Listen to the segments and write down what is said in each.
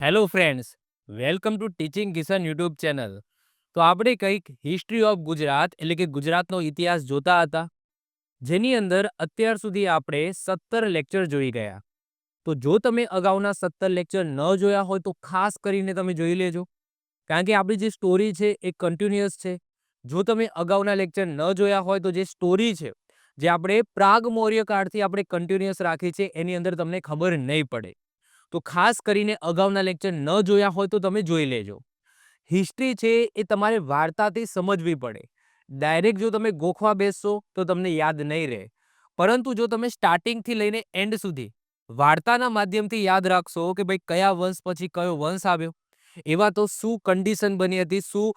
Hello friends, welcome to teaching Kishan YouTube channel. તો આપણે કંઈક હિસ્ટ્રી ઓફ ગુજરાત એટલે કે ગુજરાતનો ઇતિહાસ જોતા હતા, જેની અંદર અત્યાર સુધી આપણે 17 લેક્ચર જોઈ ગયા. તો જો તમે અગાઉના 17 લેક્ચર ન જોયા હોય તો ખાસ કરીને તમે જોઈ લેજો, કારણ કે આપણી જે સ્ટોરી છે એ કન્ટિન્યુઅસ છે. જો તમે અગાઉના લેક્ચર ન જોયા હોય તો જે સ્ટોરી છે, જે આપણે પ્રાગ મૌર્ય કાળથી આપણે કન્ટિન્યુઅસ રાખી છે, એની અંદર તમને ખબર નહીં પડે. તો ખાસ કરીને અગાઉના લેક્ચર ન જોયા હોય તો તમે જોઈ લેજો. હિસ્ટ્રી છે એ તમારે વાર્તાથી સમજવી પડે. ડાયરેક્ટ જો તમે ગોખવા બેસશો તો તમને યાદ નહીં રહે. પરંતુ જો તમે સ્ટાર્ટિંગથી લઈને એન્ડ સુધી વાર્તાના માધ્યમથી યાદ રાખશો કે ભાઈ કયા વંશ પછી કયો વંશ આવ્યો, એવા તો શું કન્ડિશન બની હતી, શું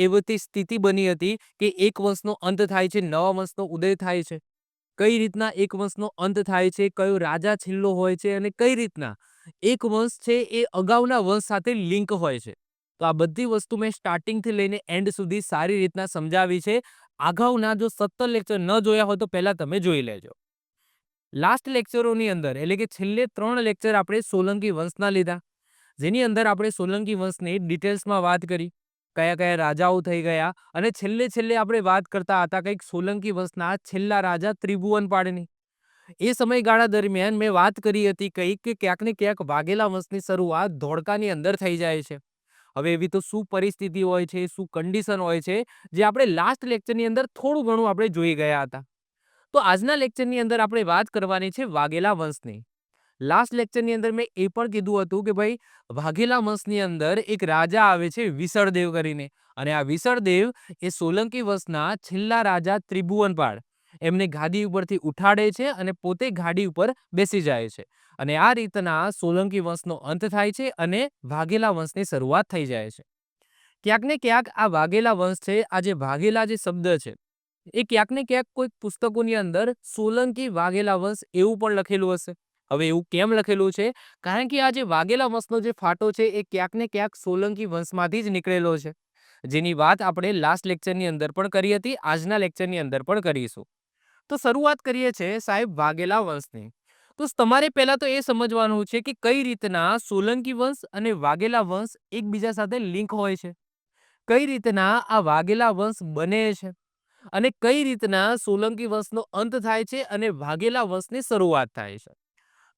એવી સ્થિતિ બની હતી કે એક વંશનો અંત થાય છે, નવા વંશનો ઉદય થાય છે, કઈ રીતના એક વંશનો અંત થાય છે, કયો રાજા છેલ્લો હોય છે અને કઈ રીતના એક વંશ છે એ અગાઉના વંશ સાથે લિંક હોય છે. તો આ બધી વસ્તુ મેં સ્ટાર્ટિંગથી લઈને એન્ડ સુધી સારી રીતના સમજાવી છે. અગાઉના જો 17 લેક્ચર ન જોયા હોય તો પહેલા તમે જોઈ લેજો. લાસ્ટ લેક્ચરોની અંદર એટલે કે છેલ્લે 3 લેક્ચર આપણે સોલંકી વંશના લીધા, જેની અંદર આપણે સોલંકી વંશની ડિટેલ્સમાં વાત કરી, કયા કયા રાજાઓ થઈ ગયા, અને છેલ્લે છેલ્લે આપણે વાત કરતા હતા કંઈક સોલંકી વંશના છેલ્લા રાજા ત્રિભુવનપાળની. એ સમયગાળા દરમિયાન મેં વાત કરી હતી કંઈક કે ક્યાંક ને ક્યાંક વાઘેલા વંશની શરૂઆત ધોળકાની અંદર થઈ જાય છે. હવે એવી તો શું પરિસ્થિતિ હોય છે, શું કન્ડિશન હોય છે, જે આપણે લાસ્ટ લેક્ચરની અંદર થોડું ઘણું આપણે જોઈ ગયા હતા. તો આજના લેક્ચરની અંદર આપણે વાત કરવાની છે વાઘેલા વંશની. લાસ્ટ લેક્ચરની અંદર મેં એ પણ કીધું હતું કે ભાઈ વાઘેલા વંશની અંદર એક રાજા આવે છે વિસળદેવ કરીને, અને આ વિસળદેવ એ સોલંકી વંશના છેલ્લા રાજા ત્રિભુવનપાળ એમને ગાદી ઉપરથી ઉઠાડે છે અને પોતે ગાડી ઉપર બેસી જાય છે, અને આ રીતના સોલંકી વંશનો અંત થાય છે અને વાઘેલા વંશની શરૂઆત થઈ જાય છે. ક્યાંક ને ક્યાંક આ વાઘેલા વંશ છે, આ જે વાઘેલા જે શબ્દ છે એ ક્યાંક ને ક્યાંક કોઈક પુસ્તકોની અંદર સોલંકી વાઘેલા વંશ એવું પણ લખેલું હશે. હવે એવું કેમ લખેલું છે? કારણ કે આ જે વાઘેલા વંશનો જે ફાટો છે એ ક્યાંક ને ક્યાંક સોલંકી વંશમાંથી જ નીકળેલો છે, જેની વાત આપણે લાસ્ટ લેક્ચરની અંદર પણ કરી હતી, આજના લેક્ચરની અંદર પણ કરીશું. તો શરૂઆત કરીએ છીએ સાહેબ વાઘેલા વંશની. તો તમારે પહેલા તો એ સમજવાનું છે કે કઈ રીતના સોલંકી વંશ અને વાઘેલા વંશ એકબીજા સાથે લિંક હોય છે, કઈ રીતના આ વાઘેલા વંશ બને છે, અને કઈ રીતના સોલંકી વંશનો અંત થાય છે અને વાઘેલા વંશની શરૂઆત થાય છે.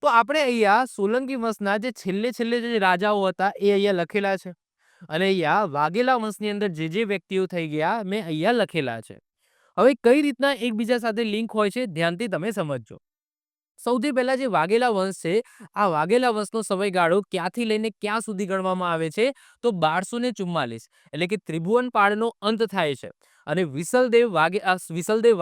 તો આપણે અહીંયા સોલંકી વંશના જે છેલ્લે છેલ્લે જે રાજાઓ હતા એ અહીંયા લખેલા છે, અને અહીંયા વાઘેલા વંશની અંદર જે જે વ્યક્તિઓ થઈ ગયા મેં અહીંયા લખેલા છે. હવે કઈ રીતના એકબીજા સાથે લિંક હોય છે ધ્યાનથી તમે સમજજો. સૌથી પહેલા જે વાઘેલા વંશ છે, આ વાઘેલા વંશનો સમયગાળો ક્યાંથી લઈને ક્યાં સુધી ગણવામાં આવે છે? તો 1244 એટલે કે ત્રિભુવનપાળનો અંત થાય છે અને વિસલદેવ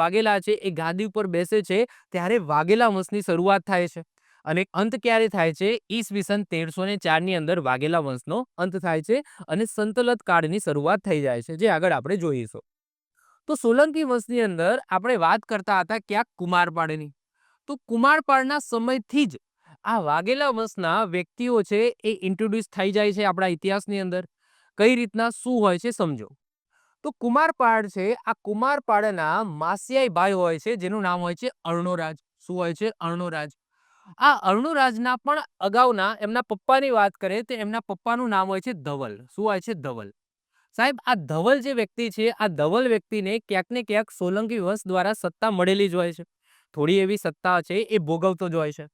વાઘેલા છે એ ગાદી ઉપર બેસે છે, ત્યારે વાઘેલા વંશની શરૂઆત થાય છે. અને અંત ક્યારે થાય છે? ઈસવીસન 1304 ની અંદર વાઘેલા વંશનો અંત થાય છે અને સંતલત કાળની શરૂઆત થઈ જાય છે, જે આગળ આપણે જોઈશું. તો સોલંકી વંશની અંદર આપણે વાત કરતા હતા ક્યાંક કુમારપાળની. તો કુમારપાળના સમયથી જ આ વાઘેલા વંશના વ્યક્તિઓ છે એ ઇન્ટ્રોડ્યુસ થઈ જાય છે આપણા ઇતિહાસની અંદર. કઈ રીતના શું હોય છે સમજો. તો કુમારપાળ છે, આ કુમારપાળના માસિયાઈ ભાઈ હોય છે, જેનું નામ હોય છે અર્ણોરાજ. શું હોય છે? અર્ણોરાજ. આ અર્ણોરાજના પણ અગાઉના એમના પપ્પાની વાત કરીએ તો એમના પપ્પાનું નામ હોય છે ધવલ. શું હોય છે? ધવલ. સાહેબ આ ધવલ જે વ્યક્તિ છે, આ ધવલ વ્યક્તિને ક્યાંક ને ક્યાંક સોલંકી વંશ દ્વારા સત્તા મળેલી જ હોય છે. થોડી એવી સત્તા છે એ ભોગવતો જ હોય છે.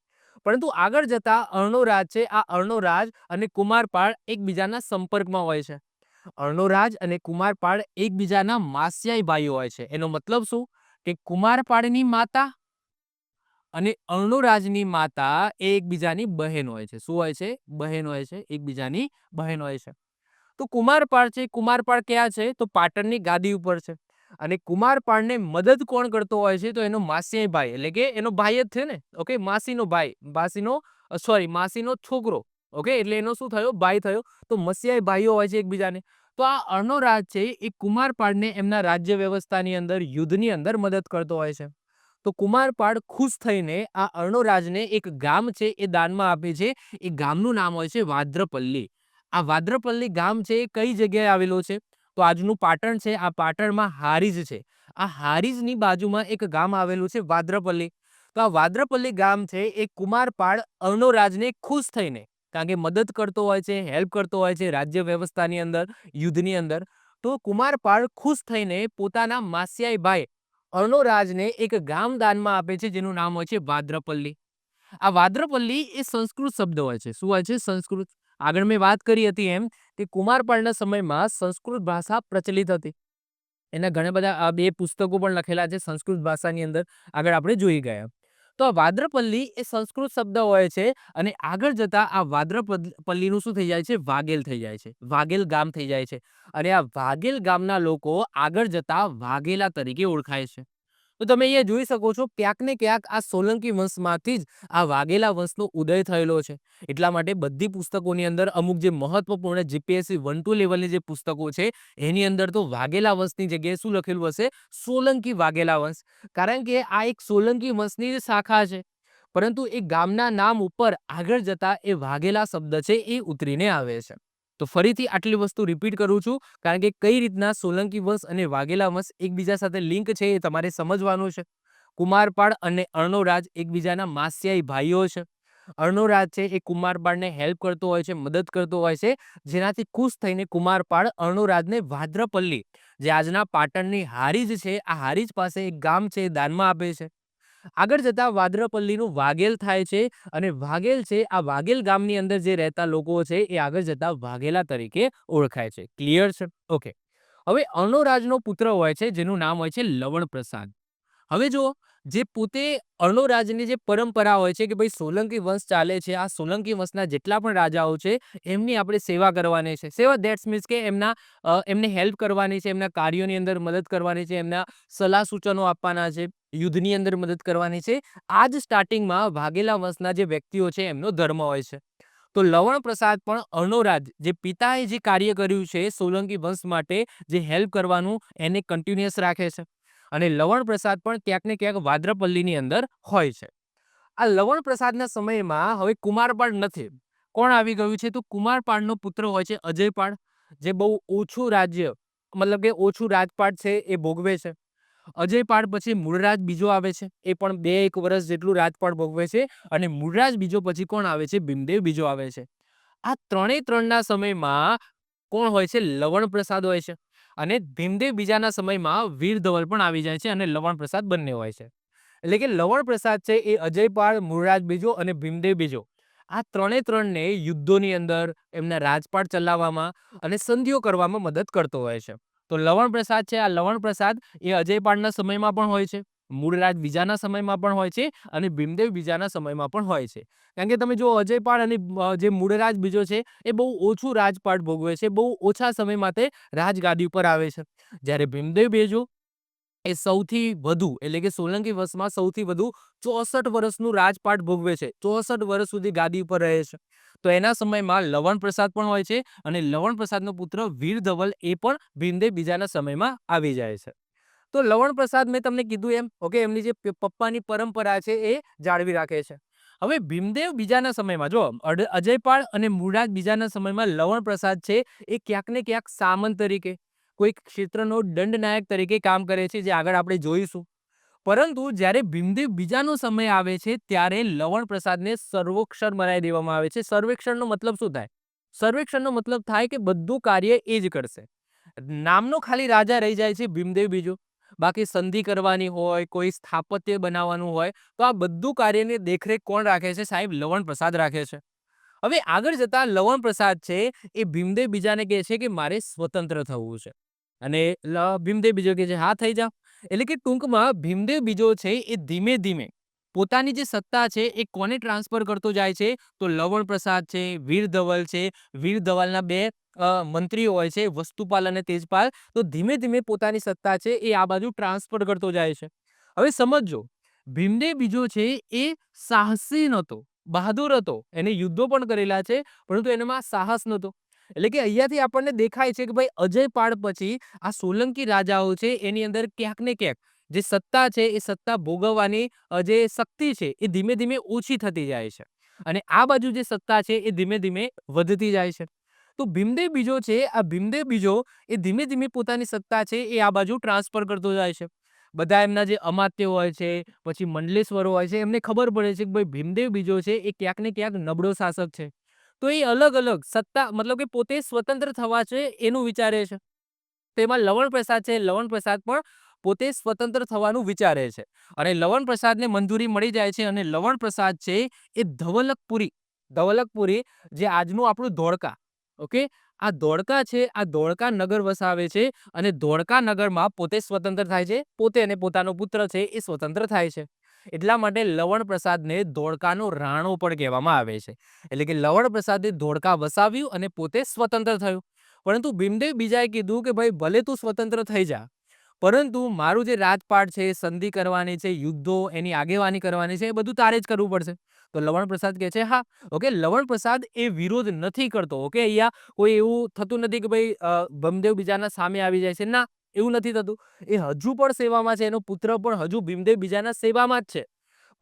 પરંતુ આગળ જતા અર્ણોરાજ છે, આ અર્ણોરાજ અને કુમારપાળ એકબીજાના સંપર્કમાં હોય છે. અર્ણોરાજ અને કુમારપાળ એકબીજાના માસિયાઈ ભાઈઓ હોય છે. એનો મતલબ શું? કે કુમારપાળની માતા અને અર્ણોરાજની માતા એ એકબીજાની બહેન હોય છે. શું હોય છે? બહેન હોય છે, એકબીજાની બહેન હોય છે. તો કુમારપાળ છે, કુમારપાળ ક્યાં છે? તો પાટણની ગાદી ઉપર છે. અને કુમારપાળને મદદ કોણ કરતો હોય છે? તો એનો માસિયાઈ ભાઈ, એટલે કે એનો ભાઈ જ છે ને, ઓકે, માસીનો ભાઈ, માસીનો છોકરો, ઓકે, એટલે એનો શું થયો? ભાઈ થયો. તો મસિયાઈ ભાઈઓ હોય છે એકબીજાને. તો આ અર્ણોરાજ છે એ કુમારપાળને એમના રાજ્ય વ્યવસ્થાની અંદર, યુદ્ધની અંદર મદદ કરતો હોય છે. તો કુમારપાળ ખુશ થઈને આ અર્ણોરાજને એક ગામ છે એ દાનમાં આપે છે. એ ગામનું નામ હોય છે વાદ્રપલ્લી. આ વાદ્રપલ્લી ગામ છે એ કઈ જગ્યાએ આવેલું છે? તો આજનું પાટણ છે, આ પાટણમાં હારીજ છે. આ હારીજની બાજુમાં એક ગામ આવેલું છે વાદ્રપલ્લી. તો આ વાદ્રપલ્લી ગામ છે એ કુમારપાળ અર્ણોરાજને ખુશ થઈને કારણ કે મદદ કરતો હોય છે, હેલ્પ કરતો હોય છે રાજ્ય વ્યવસ્થાની અંદર, યુદ્ધની અંદર. તો કુમારપાળ ખુશ થઈને પોતાના માસ્યાઈ ભાઈ અર્ણોરાજને એક ગામ દાનમાં આપે છે જેનું નામ હોય છે ભાદ્રપલ્લી. આ વાદ્રપલ્લી એ સંસ્કૃત શબ્દ હોય છે. શું હોય છે? સંસ્કૃત. આગળ મેં વાત કરી હતી એમ કે કુમારપાળના સમયમાં સંસ્કૃત ભાષા પ્રચલિત હતી. એના ઘણા બધા આ 2 પુસ્તકો પણ લખેલા છે સંસ્કૃત ભાષાની અંદર. આગળ આપણે જોઈ ગયા. તો આ વાદ્રપલ્લી એ સંસ્કૃત શબ્દ હોય છે અને આગળ જતા આ વાદ્રપલ્લીનું શું થઈ જાય છે? વાઘેલ થઈ જાય છે. વાઘેલ ગામ થઈ જાય છે. અને આ વાઘેલ ગામના લોકો આગળ જતા વાઘેલા તરીકે ઓળખાય છે. તો તમે અહીંયા જોઈ શકો છો ક્યાંક ને ક્યાંક આ સોલંકી વંશમાંથી જ આ વાઘેલા વંશનો ઉદય થયેલો છે. એટલા માટે બધી પુસ્તકોની અંદર અમુક જે મહત્વપૂર્ણ જીપીએસસી 1-2 લેવલની જે પુસ્તકો છે એની અંદર તો વાઘેલા વંશની જગ્યાએ શું લખેલું હશે? સોલંકી વાઘેલા વંશ. કારણ કે આ એક સોલંકી વંશની જ શાખા છે. પરંતુ એ ગામના નામ ઉપર આગળ જતા એ વાઘેલા શબ્દ છે એ ઉતરીને આવે છે. તો ફરીથી આટલી વસ્તુ રિપીટ કરું છું કારણ કે કઈ રીતના સોલંકી વંશ અને વાઘેલા વંશ એકબીજા સાથે લિંક છે એ તમારે સમજવાનું છે. કુમારપાળ અને અર્ણોરાજ એકબીજાના માસ્યાઈ ભાઈઓ છે. અર્ણોરાજ છે એ કુમારપાળને હેલ્પ કરતો હોય છે, મદદ કરતો હોય છે, જેનાથી ખુશ થઈને કુમારપાળ અર્ણોરાજને ભાદ્રપલ્લી જે આજના પાટણની હારીજ છે આ હારીજ પાસે એક ગામ છે દાનમાં આપે છે. આગળ જતા વાદ્રપલ્લીનું વાઘેલ થાય છે અને વાઘેલ છે આ વાઘેલ ગામની અંદર જે રહેતા લોકો છે એ આગળ જતા વાઘેલા તરીકે ઓળખાય છે. ક્લિયર છે? ઓકે. હવે અર્ણોરાજનો પુત્ર હોય છે જેનું નામ હોય છે લવણ પ્રસાદ. હવે જુઓ જે પોતે અર્ણોરાજની જે પરંપરા હોય છે કે ભાઈ સોલંકી વંશ ચાલે છે, આ સોલંકી વંશના જેટલા પણ રાજાઓ છે એમની આપણે સેવા કરવાની છે. સેવા ધેટ્સ મીન્સ કે એમને હેલ્પ કરવાની છે, એમના કાર્યોની અંદર મદદ કરવાની છે, એમના સલાહ સૂચનો આપવાના છે, યુદ્ધની અંદર મદદ કરવાની છે. આ જ સ્ટાર્ટિંગમાં વાઘેલા વંશના જે વ્યક્તિઓ છે એમનો ધર્મ હોય છે. તો લવણ પ્રસાદ પણ અર્ણોરાજ જે પિતાએ જે કાર્ય કર્યું છે સોલંકી વંશ માટે જે હેલ્પ કરવાનું એને કન્ટિન્યુઅસ રાખે છે. અને લવણ પ્રસાદ પણ ક્યાંક ને ક્યાંક વાદ્રપલ્લીની અંદર હોય છે. આ લવણ પ્રસાદના સમયમાં હવે કુમારપાળ નથી. કોણ આવી ગયું છે? તો કુમારપાળનો પુત્ર હોય છે અજયપાળ, જે બહુ ઓછું રાજ્ય મતલબ કે ઓછું રાજપાટ છે એ ભોગવે છે. અજયપાળ પછી મૂળરાજ બીજો આવે છે. એ પણ 2-1 વર્ષ જેટલું રાજપાટ ભોગવે છે. અને મૂળરાજ બીજો પછી કોણ આવે છે? ભીમદેવ બીજો આવે છે. આ ત્રણેય ત્રણના સમયમાં કોણ હોય છે? લવણ પ્રસાદ હોય છે. અને ભીમદેવ બીજાના સમયમાં વીર ધવલ પણ આવી જાય છે અને લવણ પ્રસાદ બંને હોય છે. એટલે કે લવણ પ્રસાદ છે એ અજયપાળ, મૂળરાજ બીજો અને ભીમદેવ બીજો આ ત્રણે ત્રણને યુદ્ધોની અંદર એમના રાજપાટ ચલાવવામાં અને સંધિઓ કરવામાં મદદ કરતો હોય છે. તો લવણ પ્રસાદ છે આ લવણ પ્રસાદ એ અજયપાળના સમયમાં પણ હોય છે, મૂળરાજ બીજાના સમયમાં પણ હોય છે અને ભીમદેવ બીજાના સમયમાં પણ હોય છે. કારણ કે તમે જો અજયપાળ અને જે મૂળરાજ બીજો છે એ બહુ ઓછું રાજપાટ ભોગવે છે, બહુ ઓછા સમય માટે રાજગાદી ઉપર આવે છે. જ્યારે ભીમદેવ બીજો એ સૌથી વધુ એટલે કે સોલંકી વંશમાં સૌથી વધુ 64 વર્ષનું રાજપાટ ભોગવે છે. 64 વર્ષ સુધી ગાદી ઉપર રહે છે. તો એના સમયમાં લવણ પ્રસાદ પણ હોય છે અને લવણ પ્રસાદનો પુત્ર વીર ધવલ એ પણ ભીમદેવ બીજાના સમયમાં આવી જાય છે. તો લવણ પ્રસાદ મેં તમને કીધું એમ ઓકે એમની જે પપ્પાની પરંપરા છે એ જાળવી રાખે છે. હવે ભીમદેવ બીજાના સમયમાં જો અજયપાળ અને મૂળરાજ બીજાના સમયમાં લવણ પ્રસાદ છે એ ક્યાંક ને ક્યાંક સામંત તરીકે કોઈક ક્ષેત્રનો દંડનાયક તરીકે કામ કરે છે જે આગળ આપણે જોઈશું. પરંતુ જ્યારે ભીમદેવ બીજાનો સમય આવે છે ત્યારે લવણ પ્રસાદને સર્વેક્ષણ બનાવી દેવામાં આવે છે. સર્વેક્ષણનો મતલબ શું થાય? સર્વેક્ષણનો મતલબ થાય કે બધું કાર્ય એ જ કરશે. નામનો ખાલી રાજા રહી જાય છે ભીમદેવ બીજો. બાકી સંધિ કરવાની હોય, કોઈ સ્થાપત્ય બનાવવાનું હોય તો આ બધું કાર્યની દેખરેખ કોણ રાખે છે? સાહેબ લવણ પ્રસાદ રાખે છે. હવે આગળ જતા લવણ પ્રસાદ છે એ ભીમદેવ બીજાને કહે છે કે મારે સ્વતંત્ર થવું છે. અને ભીમદેવ બીજો કહે છે હા થઈ જાઓ. એટલે કે ટૂંકમાં ભીમદેવ બીજો છે એ ધીમે ધીમે પોતાની જે સત્તા છે એ કોને ટ્રાન્સફર કરતો જાય છે? તો લવણ પ્રસાદ છે, વીર ધવલ છે, વીર ધવલના 2 મંત્રીઓ હોય છે વસ્તુપાલ અને તેજપાલ. તો ધીમે ધીમે પોતાની સત્તા છે એ આ બાજુ ટ્રાન્સફર કરતો જાય છે. હવે સમજો ભીમદેવ બીજો છે એ સાહસી નહોતો, બહાદુર હતો, એને યુદ્ધો પણ કરેલા છે પરંતુ એનામાં સાહસ નહોતો. એટલે કે અહીંયાથી આપણને દેખાય છે કે ભાઈ અજયપાળ પછી આ સોલંકી રાજાઓ છે એની અંદર ક્યાંક ને ક્યાંક જે સત્તા છે એ સત્તા ભોગવવાની જે શક્તિ છે એ ધીમે ધીમે ઓછી થતી જાય છે અને આ બાજુ જે સત્તા છે એ ધીમે ધીમે વધતી જાય છે. તો ભીમદેવ બીજો છે આ ભીમદેવ બીજો એ ધીમે ધીમે પોતાની સત્તા છે એ આ બાજુ ટ્રાન્સફર કરતો જાય છે. બધા એમના જે અમાત્ય હોય છે પછી મંડલેશ્વરો હોય છે એમને ખબર પડે છે કે ભાઈ ભીમદેવ બીજો છે એ ક્યાંક ને ક્યાંક નબળો શાસક છે. તો એ અલગ-અલગ સત્તા મતલબ કે પોતે સ્વતંત્ર થવા છે એનું વિચારે છે. તેમાં લવણ પ્રસાદ છે, લવણ પ્રસાદ પણ પોતે સ્વતંત્ર થવાનું વિચારે છે અને લવણ પ્રસાદને મંજૂરી મળી જાય છે અને લવણ પ્રસાદ છે એ ધવલકપુરી જે આજનું આપણું ધોળકા, ઓકે, આ ધોળકા છે, આ ધોળકા નગર વસાવે છે અને ધોળકા નગરમાં પોતે સ્વતંત્ર થાય છે, પોતે અને પોતાનો પુત્ર છે એ સ્વતંત્ર થાય છે. એટલા માટે લવણ પ્રસાદને ધોળકાનો રાણો પણ કહેવામાં આવે છે. એટલે કે લવણ પ્રસાદે ધોળકા વસાવ્યું અને પોતે સ્વતંત્ર થયું. પરંતુ ભીમદેવ બીજાએ કીધું કે ભાઈ ભલે તું સ્વતંત્ર થઈ જા, પરંતુ મારું જે રાજપાટ છે, સંધિ કરવાની છે, યુદ્ધો એની આગેવાની કરવાની છે, એ બધું તારે જ કરવું પડશે. તો લવણ પ્રસાદ કહે છે હા. ઓકે, લવણ પ્રસાદ એ વિરોધ નથી કરતો. ઓકે, અહીંયા કોઈ એવું થતું નથી કે ભાઈ ભીમદેવ બીજાના સામે આવી જાય છે. ના, એવું નથી થતું. એ હજુ પણ સેવામાં છે, એનો પુત્ર પણ હજુ ભીમદેવ બીજાના સેવામાં જ છે.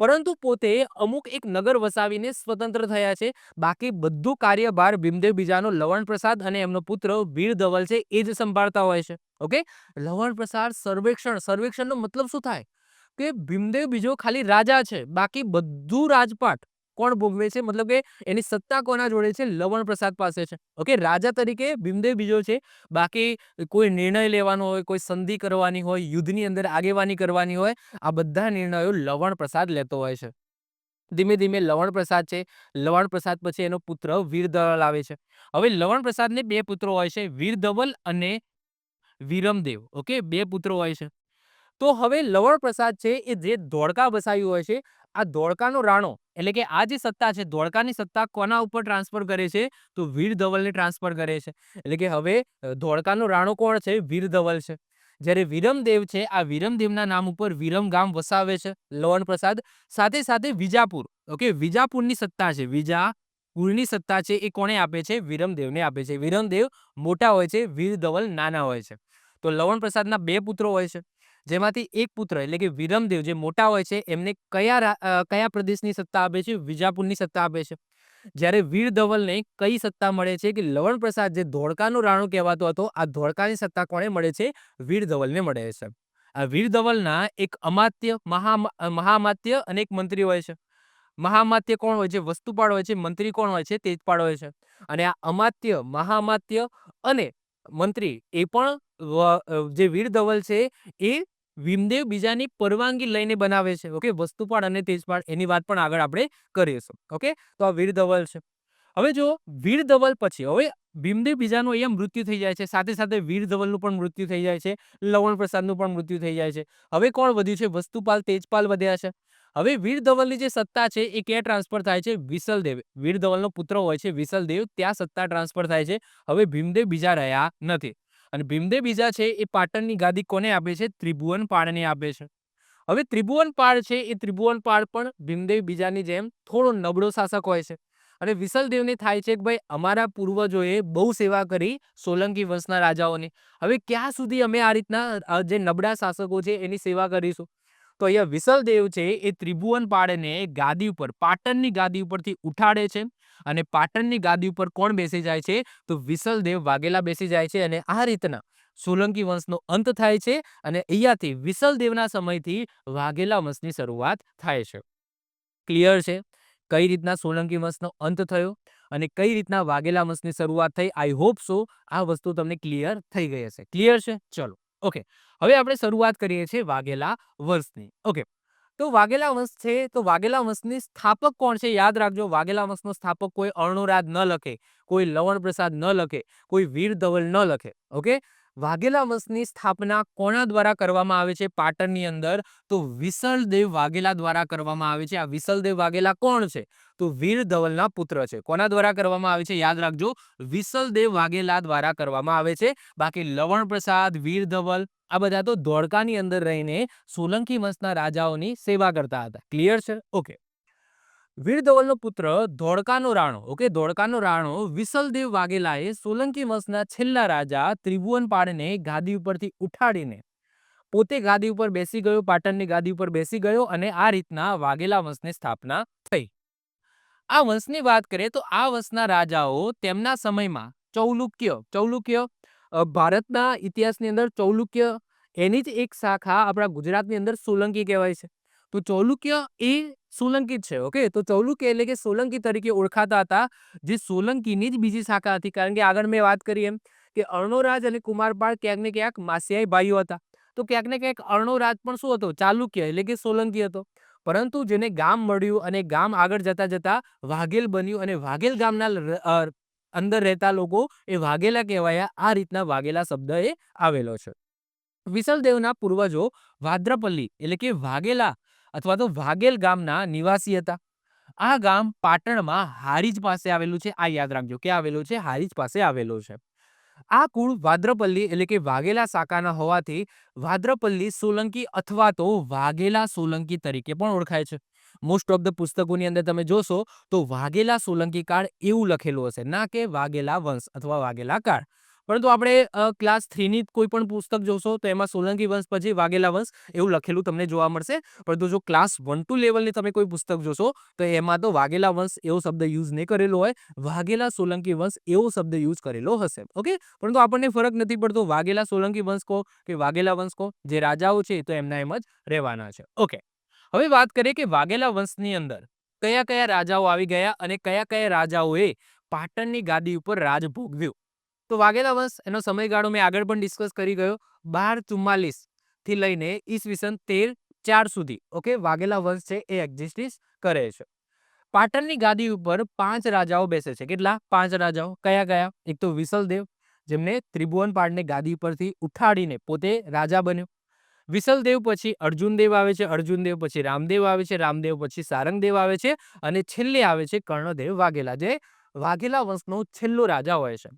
પરંતુ પોતે અમુક એક નગર વસાવીને સ્વતંત્ર થયા છે. બાકી બધું કાર્યભાર ભીમદેવ બીજાનો લવણ પ્રસાદ અને એમનો પુત્ર વીર ધવલ છે એ જ સંભાળતા હોય છે. ઓકે, લવણ પ્રસાદ સર્વેક્ષણનો મતલબ શું થાય કે ભીમદેવ બીજો ખાલી રાજા છે, બાકી બધું રાજપાટ કોણ ભોગવે છે, મતલબ કે એની સત્તા કોના જોડે છે, લવણ પ્રસાદ પાસે છે. ઓકે, રાજા તરીકે ભીમદેવ બીજો છે, બાકી કોઈ નિર્ણય લેવાનો હોય, કોઈ સંધિ કરવાની હોય, યુદ્ધની અંદર આગેવાની કરવાની હોય, આ બધા નિર્ણયો લવણ પ્રસાદ લેતો હોય છે. ધીમે ધીમે લવણ પ્રસાદ છે, લવણ પ્રસાદ પછી એનો પુત્ર વીર ધવલ આવે છે. હવે લવણ પ્રસાદને બે પુત્રો હોય છે, વીર ધવલ અને વિરમદેવ. ઓકે, બે પુત્રો હોય છે. તો હવે લવણ પ્રસાદ છે એ જે ધોળકા વસાવ્યું હોય છે, આ ધોળકાનો રાણો એટલે કે આ જે સત્તા છે, ધોળકાની સત્તા કોના ઉપર ટ્રાન્સફર કરે છે, તો વીર ધવલને ટ્રાન્સફર કરે છે. એટલે કે હવે ધોળકાનો રાણો કોણ છે, વીર ધવલ છે. જ્યારે વિરમદેવ છે, આ વિરમદેવના નામ ઉપર વિરમ ગામ વસાવે છે લવણ પ્રસાદ. સાથે સાથે વિજાપુર, ઓકે, વિજાપુરની સત્તા છે, વિજાપુરની સત્તા છે એ કોને આપે છે, વિરમદેવને આપે છે. વિરમદેવ મોટા હોય છે, વીર ધવલ નાના હોય છે. તો લવણ પ્રસાદના બે પુત્રો હોય છે, જેમાંથી એક પુત્ર એટલે કે વિરમદેવ જે મોટા હોય છે એમને કયા પ્રદેશની સત્તા આપે છે, વિજાપુરની સત્તા આપે છે. જ્યારે વીર ધવલને કઈ સત્તા મળે છે કે લવણ પ્રસાદ જે ધોળકાનો રાણો કહેવાતો હતો, આ ધોળકાની સત્તા કોને મળે છે, વીર ધવલને મળે છે. આ વીર ધવલના એક અમાત્ય મહામાત્ય અને એક મંત્રી હોય છે. મહામાત્ય કોણ હોય છે, વસ્તુપાળ હોય છે. મંત્રી કોણ હોય છે, તેજપાળ હોય છે. અને આ અમાત્ય, મહામાત્ય અને મંત્રી એ પણ જે વીર ધવલ છે એ ભીમદેવ બીજાની પરવાનગી લઈને બનાવે છે. ઓકે, વસ્તુપાળ અને તેજપાળ એની વાત પણ આગળ આપણે કરીશું. ઓકે, તો આ વીર ધવલ છે. હવે જો વીર ધવલ પછી હવે ભીમદેવ બીજાનું અહીંયા મૃત્યુ થઈ જાય છે, સાથે સાથે વીર ધવલનું પણ મૃત્યુ થઈ જાય છે, લવણ પ્રસાદનું પણ મૃત્યુ થઈ જાય છે. હવે કોણ વધ્યું છે, વસ્તુપાલ, તેજપાલ વધ્યા છે. હવે વીર ધવલની જે સત્તા છે એ ક્યાં ટ્રાન્સફર થાય છે, વિસલદેવ, વીર ધવલનો પુત્ર હોય છે વિસલદેવ, ત્યાં સત્તા ટ્રાન્સફર થાય છે. હવે ભીમદેવ બીજા રહ્યા નથી અને ભીમદેવ બીજા છે એ પાટણની ગાદી કોને આપે છે, ત્રિભુવનપાળને આપે છે. હવે ત્રિભુવનપાળ છે એ ત્રિભુવનપાળ પણ ભીમદેવ બીજાની જેમ થોડો નબળો શાસક હોય છે અને વિસલદેવને થાય છે કે ભાઈ અમારા પૂર્વજોએ બહુ સેવા કરી સોલંકી વંશના રાજાઓની, હવે ક્યાં સુધી અમે આ રીતના જે નબળા શાસકો છે એની સેવા કરીશું. તો અહીંયા વિસલદેવ છે એ ત્રિભુવનપાળને ગાદી ઉપર, પાટણની ગાદી ઉપરથી ઉઠાડે છે અને પાટણની ગાદી ઉપર કોણ બેસી જાય છે, તો વિસલદેવ વાઘેલા બેસી જાય છે અને આ રીતના સોલંકી વંશનો અંત થાય છે અને અહીંયાથી વિસલદેવના સમયથી વાઘેલા વંશની શરૂઆત થાય છે. ક્લિયર છે કઈ રીતના સોલંકી વંશનો અંત થયો અને કઈ રીતના વાઘેલા વંશની શરૂઆત થઈ? આઈ હોપ સો આ વસ્તુ તમને ક્લિયર થઈ ગઈ હશે. ક્લિયર છે? ચલો, ઓકે, હવે આપણે શરૂઆત કરીએ છીએ વાઘેલા વંશની. ઓકે, તો વાઘેલા વંશ છે, તો વાઘેલા વંશની સ્થાપક કોણ છે? યાદ રાખજો, વાઘેલા વંશનો સ્થાપક કોઈ અર્ણોરાજ ન લખે, કોઈ લવણ પ્રસાદ ન લખે, કોઈ વીર ધવલ ન લખે. ઓકે, વાઘેલા વંશની સ્થાપના કોના દ્વારા કરવામાં આવે છે પાટણની અંદર? તો વિસલદેવ વાઘેલા દ્વારા કરવામાં આવે છે. આ વિસલદેવ વાઘેલા કોણ છે? તો વીર ધવલના પુત્ર છે. કોના દ્વારા કરવામાં આવે છે? યાદ રાખજો, વિસલદેવ વાઘેલા દ્વારા કરવામાં આવે છે. બાકી લવણ પ્રસાદ, વીર ધવલ આ બધા તો ધોળકાની અંદર રહીને સોલંકી વંશના રાજાઓની સેવા કરતા હતા. ક્લિયર છે? ઓકે, વીર ધવલનો પુત્ર ધોળકાનો રાણો, ઓકે, ધોળકાનો રાણો વિસલદેવ વાઘેલાએ સોલંકી વંશના છેલ્લા રાજા ત્રિભુવનપાળને ગાદી ઉપરથી ઉઠાડીને પોતે ગાદી ઉપર બેસી ગયો, પાટણની ગાદી ઉપર બેસી ગયો અને આ રીતના વાઘેલા વંશની સ્થાપના થઈ. આ વંશની વાત કરીએ તો આ વંશના રાજાઓ તેમના સમયમાં ચૌલુક્ય ભારતના ઇતિહાસની અંદર ચૌલુક્ય એની જ એક શાખા આપણા ગુજરાતની અંદર સોલંકી કહેવાય છે. તો ચાલુક્ય એ સોલંકી જ છે. ઓકે, તો ચાલુક્ય એટલે કે સોલંકી તરીકે ઓળખાતા હતા, જે સોલંકીની જ બીજી શાખા હતી. કારણ કે આગળ મેં વાત કરી એમ કે અર્ણોરાજ અને કુમારપાળ ક્યાંક ને ક્યાંક માસિયાઈ ભાઈઓ હતા. તો ક્યાંક ને ક્યાંક અર્ણોરાજ પણ શું હતો? ચાલુક્ય એટલે કે સોલંકી હતો. પરંતુ જેને ગામ મળ્યું અને ગામ આગળ જતા જતા વાઘેલ બન્યું અને વાઘેલ ગામના અંદર રહેતા લોકો એ વાઘેલા કહેવાયા. આ રીતના વાઘેલા શબ્દ એ આવેલો છે. વિસલદેવના પૂર્વજો વાદ્રપલ્લી એટલે કે વાઘેલા અથવા તો વાઘેલ ગામના નિવાસી હતા. આ ગામ પાટણમાં હારીજ પાસે આવેલું છે. આ યાદ રાખજો, ક્યાં આવેલું છે? હારીજ પાસે આવેલું છે. આ કુળ વાદ્રપલ્લી એટલે કે વાઘેલા શાખાના હોવાથી વાદ્રપલ્લી સોલંકી અથવા તો વાઘેલા સોલંકી તરીકે પણ ઓળખાય છે. મોસ્ટ ઓફ ધ પુસ્તકોની અંદર તમે જોશો તો વાઘેલા સોલંકી કાળ એવું લખેલું હશે, ના કે વાઘેલા વંશ અથવા વાઘેલા કાળ. પરંતુ આપણે ક્લાસ 3 ની કોઈ પણ પુસ્તક જોશો તો એમાં સોલંકી વંશ પછી વાઘેલા વંશ એવું લખેલું તમને જોવા મળશે. પરંતુ જો ક્લાસ 1-2 લેવલની તમે કોઈ પુસ્તક જોશો તો એમાં તો વાઘેલા વંશ એવો શબ્દ યુઝ નહીં કરેલો હોય, વાઘેલા સોલંકી વંશ એવો શબ્દ યુઝ કરેલો હશે. ઓકે, પરંતુ આપણને ફરક નથી પડતો વાઘેલા સોલંકી વંશ કહો કે વાઘેલા વંશ કહો, જે રાજાઓ છે તો એમના એમ જ રહેવાના છે. ઓકે, હવે વાત કરીએ કે વાઘેલા વંશની અંદર કયા કયા રાજાઓ આવી ગયા અને કયા કયા રાજાઓએ પાટણની ગાદી ઉપર રાજ ભોગવ્યું. તો વાઘેલા વંશ એનો સમયગાળો મેં આગળ પણ ડિસ્કસ કરી ગયો. 1244 થી લઈને ઈસવીસન 1304 સુધી ઓકે વાઘેલા વંશ છે એ એક્ઝિસ્ટ કરે છે. પાટણની ગાદી ઉપર 5 રાજાઓ બેસે છે. કેટલા? 5 રાજાઓ. કયા કયા? એક તો વિસલદેવ, જેમને ત્રિભુવનપાળને ગાદી પરથી ઉઠાડીને પોતે રાજા બન્યો. વિસલદેવ પછી અર્જુનદેવ આવે છે. અર્જુનદેવ પછી રામદેવ આવે છે. રામદેવ પછી સારંગદેવ આવે છે. અને છેલ્લે આવે છે કર્ણદેવ વાઘેલા, જે વાઘેલા વંશનો છેલ્લો રાજા હોય છે.